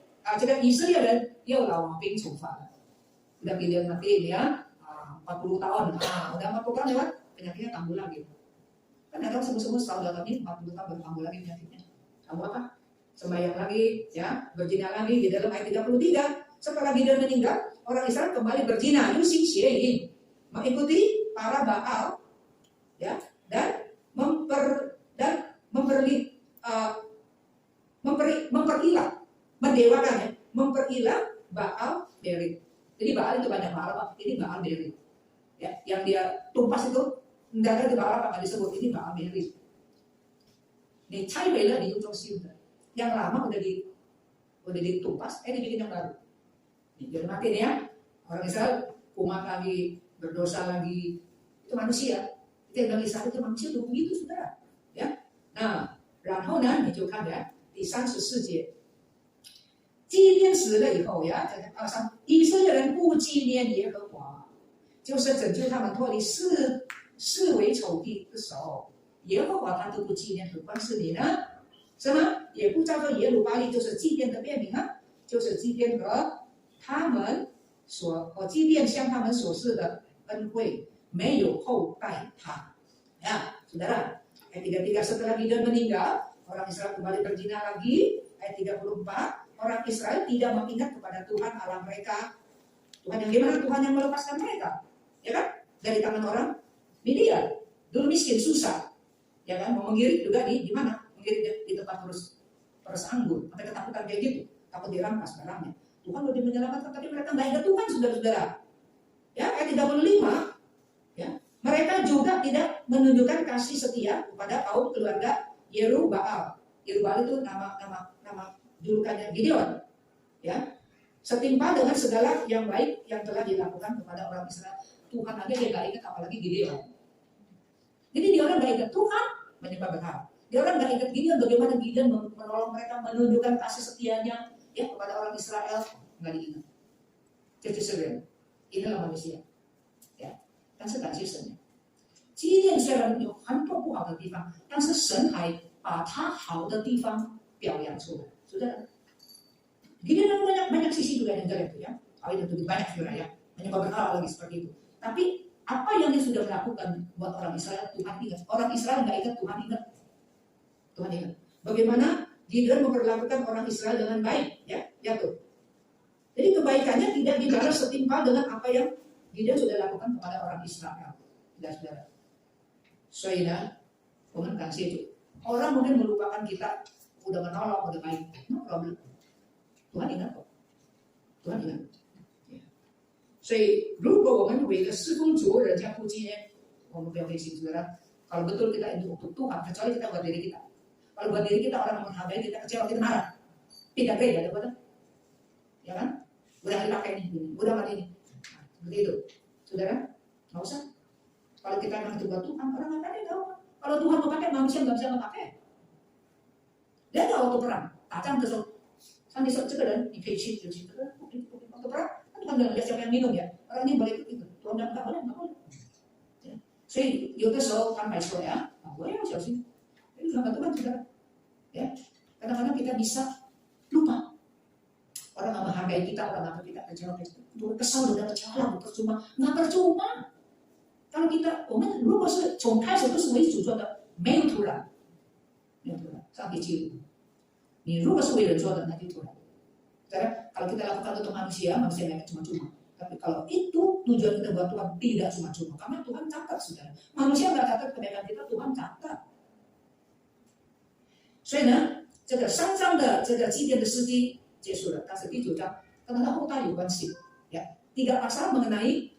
人又老王兵重返了。Udah Gideon mati dia 40 tahun. Udah 40 tahun lewat, penyakitnya kambuh lagi. Kan ada sembuh-sembuh setahun dalam ini 40 tahun baru kambuh lagi penyakitnya. Kamu apa? Sembahyang lagi, ya, berzina lagi. Di dalam ayat 33, setelah Gideon meninggal, orang Israel kembali berzina, Yusin Syai'in, mengikuti para Baal, ya, dan memperilah Baal Berit. Jadi Baal itu banyak Baal apa? Ini Baal Berit. Ya, yang dia tumpas itu enggak ada di Baal apa nggak disebut, ini Baal Berit. Ini cai bela di ujung siuda. Yang lama udah ditumpas, dibikin yang baru. Ini jadi mati nih ya. Orang Israel kumat lagi, berdosa lagi, itu manusia. Itu yang bilang Israel itu manusia tuh begitu saudara. Ya. Nah, 然后呢，你就看着第34节。基甸死了以后呀，以色列人不纪念耶和华，就是拯救他们脱离四围仇敌的手。耶和华他都不纪念，何况是你呢？是吗？也不叫做耶鲁巴利，就是祭奠的变名啊，就是祭奠和他们祭奠向他们所示的恩惠，没有厚待他啊。Saudara, ayat 33, setelah Gideon meninggal, orang Israel kembali berzina lagi. Ayat 34, orang Israel tidak mengingat kepada Tuhan Allah mereka. Tuhan yang gimana? Tuhan yang melepaskan mereka, ya kan? Dari tangan orang Midian. Dulu miskin, susah, ya kan? Mau menggiring juga di mana? Menggiring di tempat peres anggur. Mereka ketakutan kayak gitu, takut dirampas barangnya. Tuhan udah menyelamatkan, tapi mereka nggak ingat Tuhan, saudara-saudara. Ya, ayat 35, ya, mereka juga tidak menunjukkan kasih setia kepada kaum keluarga Yerubbaal. Yerubbaal itu nama julukannya Gideon, ya. Setimpal dengan segala yang baik yang telah dilakukan kepada orang Israel. Tuhan aja dia gak ingat, apalagi Gideon. Jadi dia orang gak ingat Tuhan menyembah berhala. Dia orang gak ingat Gideon, bagaimana Gideon menolong mereka, menunjukkan kasih setianya ya kepada orang Israel. Gak diingat. Jadi sebenarnya inilah manusia, ya. 但是感谢神，基甸虽然有很多不好的地方，但是神还把他好的地方表扬出来，saudara. Gideon banyak sisi juga yang jelek ya. Itu lebih banyak saudara ya. Menyembah berhala lagi seperti itu. Tapi apa yang dia sudah melakukan buat orang Israel, Tuhan ingat. Orang Israel nggak ingat, Tuhan ingat. Tuhan ingat. Bagaimana Gideon memperlakukan orang Israel dengan baik, ya, ya tuh. Jadi kebaikannya tidak dibalas setimpal dengan apa yang Gideon sudah lakukan kepada orang Israel. Tidak, saudara. Soalnya, Tuhan kasih itu. Orang mungkin melupakan kita, udah menolong, udah baik, no problem. Tuhan ingat kok. Tuhan ingat. 所以，如果我们为了侍奉主，人家不纪念，我们不要灰心，saudara. Kalau betul kita itu untuk Tuhan, kecuali kita buat diri kita. Kalau buat diri kita orang menghargai kita, kecewa kita marah. Tidak beda, ya betul? Ya kan? Udah dipakai ini, udah mati ini. Seperti itu, saudara. Nggak usah. Kalau kita memang itu buat Tuhan, orang nggak ada tahu. Kalau Tuhan mau pakai, manusia nggak bisa memakai. Dia tahu waktu perang, tajam terus. 上帝说这个人你可以去就去，waktu perang. Tuhan bilang lihat siapa yang minum ya, orang ini boleh ikut. Tuhan bilang nggak boleh. So 有的时候坦白说ya,我也要小心。Ini sama Tuhan juga, ya. Kadang-kadang kita bisa lupa. Orang nggak menghargai kita, orang nggak kita kecewa, kesal udah kecewa, percuma, nggak percuma. Kalau kita, 我们如果是从开始都是为主做的，没有突然，上帝记录。你如果是为人做的，那就突然。Karena kalau kita lakukan untuk manusia nggak cuma-cuma. Tapi kalau itu tujuan kita buat Tuhan, tidak cuma-cuma. Karena Tuhan catat, saudara. Manusia nggak catat kebaikan kita, Tuhan catat. 所以呢，这个3章的这个基甸的事迹结束了，但是第9章跟他后代有关系。Ya, 3 pasal mengenai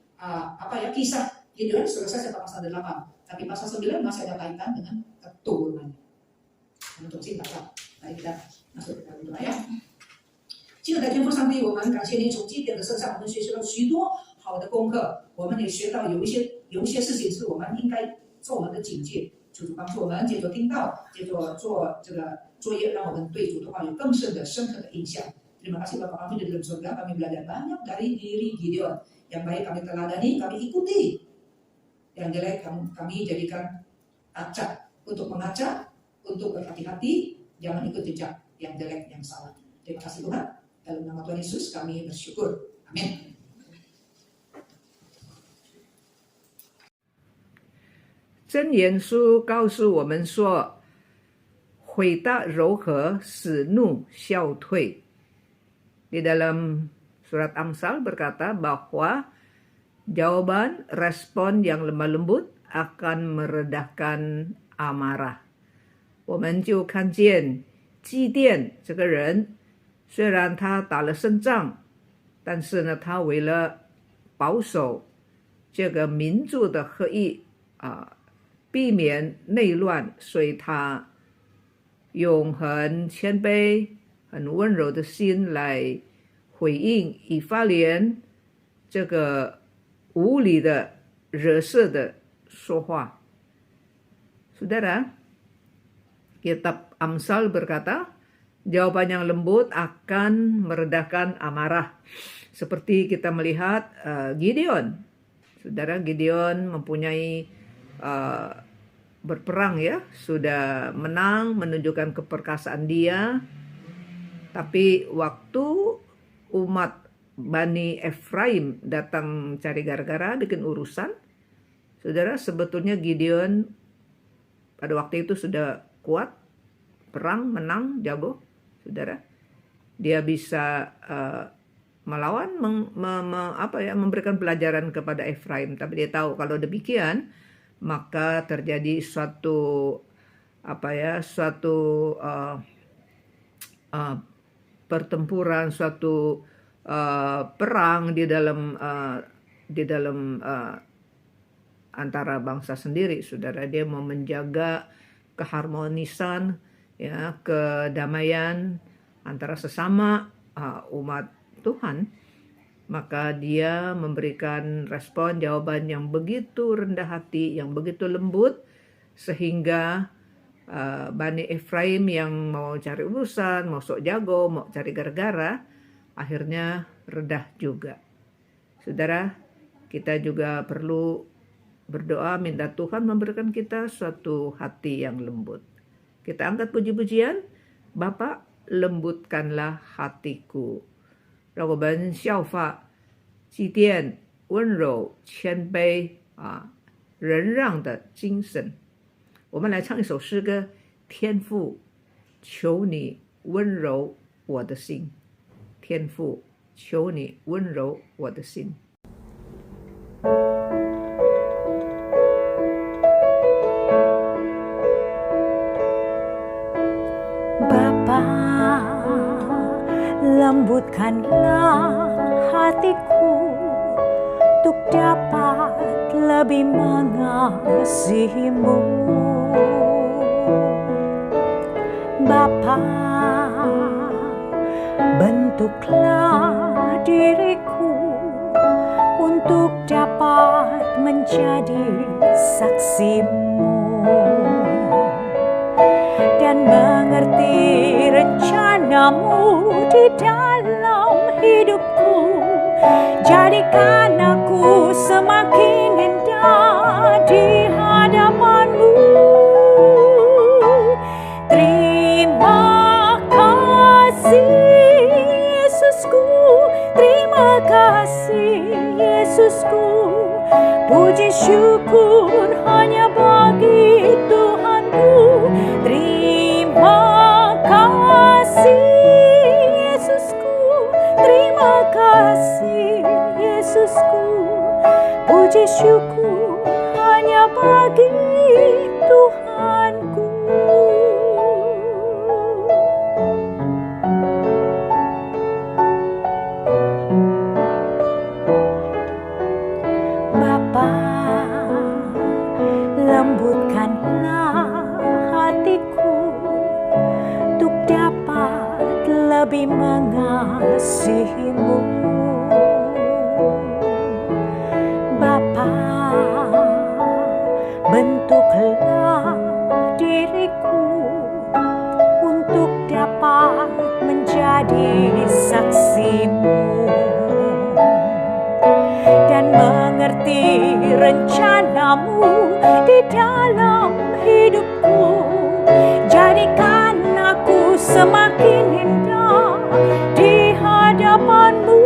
kisah Gideon selesai sampai pasal 8. Tapi pasal 9 masih ada kaitan dengan keturunannya. Untuk singkatlah, mari kita masuk ke dalam doa ya. 亲爱的天父上帝，我们感谢你从基甸的身上，我们学习到许多好的功课。我们也学到有一些事情是我们应该做我们的警戒。求主帮助我们，借着听到，借着做这个作业，让我们对主的话有更深刻的印象。Terima kasih Bapa kami di dalam surga, kami belajar banyak dari diri Gideon. Yang baik kami teladani, kami ikuti. Yang jelek kami jadikan acak untuk mengaca, untuk berhati-hati, jangan ikut jejak yang jelek, yang salah. Terima kasih Tuhan. Dalam nama Tuhan Yesus kami bersyukur. Amin. 箴言书告诉我们说，回答柔和，使怒消退。Di dalam surat Amsal berkata bahwa jawaban respon yang lemah lembut akan meredahkan amarah. 我们就看见基甸这个人，虽然他打了胜仗，但是呢，他为了保守这个民族的合一避免内乱，所以他用很谦卑、很温柔的心来回应以法莲这个无理的、惹色的说话。Saudara, kitab Amsal berkata, jawaban yang lembut akan meredakan amarah. Seperti kita melihat Gideon. Saudara, Gideon mempunyai berperang ya, sudah menang, menunjukkan keperkasaan dia. Tapi waktu umat Bani Efraim datang cari gara-gara, bikin urusan, saudara, sebetulnya Gideon pada waktu itu sudah kuat, perang, menang, jago, saudara. Dia bisa melawan, memberikan pelajaran kepada Efraim. Tapi dia tahu kalau demikian, maka terjadi suatu pertempuran, suatu perang di dalam antara bangsa sendiri, saudara. Dia mau menjaga keharmonisan, ya, kedamaian antara sesama umat Tuhan. Maka dia memberikan respon, jawaban yang begitu rendah hati, yang begitu lembut, sehingga Bani Efraim yang mau cari urusan, mau sok jago, mau cari gara-gara, akhirnya redah juga. Saudara, kita juga perlu berdoa minta Tuhan memberikan kita suatu hati yang lembut. Kita angkat puji-pujian, Bapa, lembutkanlah hatiku. 让我们效法祭奠温柔谦卑忍让的精神。我们来唱一首诗歌，天父，求你温柔我的心。天父，求你温柔我的心。Bapa, lembutkanlah hatiku untuk dapat lebih mengasihimu. Bapa, bentuklah diriku untuk dapat menjadi saksimu dan mengerti rencanamu di dalam hidupku. Jadikan aku semakin indah di hadapanmu. Terima kasih Yesusku, terima kasih Yesusku. Puji syukur hanya bagi Tuhanku. Terima kasih Yesusku, terima kasih Yesusku. Puji syukur hanya bagi Tuhanku. Bapa, lembutkanlah hatiku untuk dapat lebih mengasihimu. Bapa, bentuklah diriku untuk dapat menjadi saksimu dan mengerti rencanamu di dalam hidupku. Jadikan aku semakin indah di hadapanmu.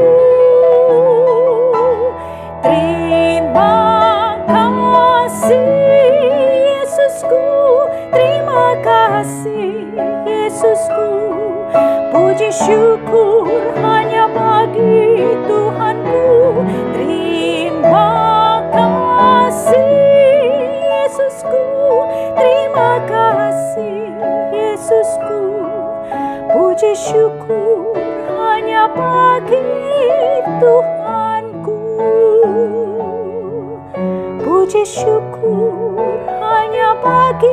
Terima kasih Yesusku, terima kasih Yesusku. Puji syukur hanya bagi Tuhanku. Terima kasih Yesusku, terima kasih Yesusku. Puji syukur hanya bagi Tuhanku. Puji syukur hanya bagi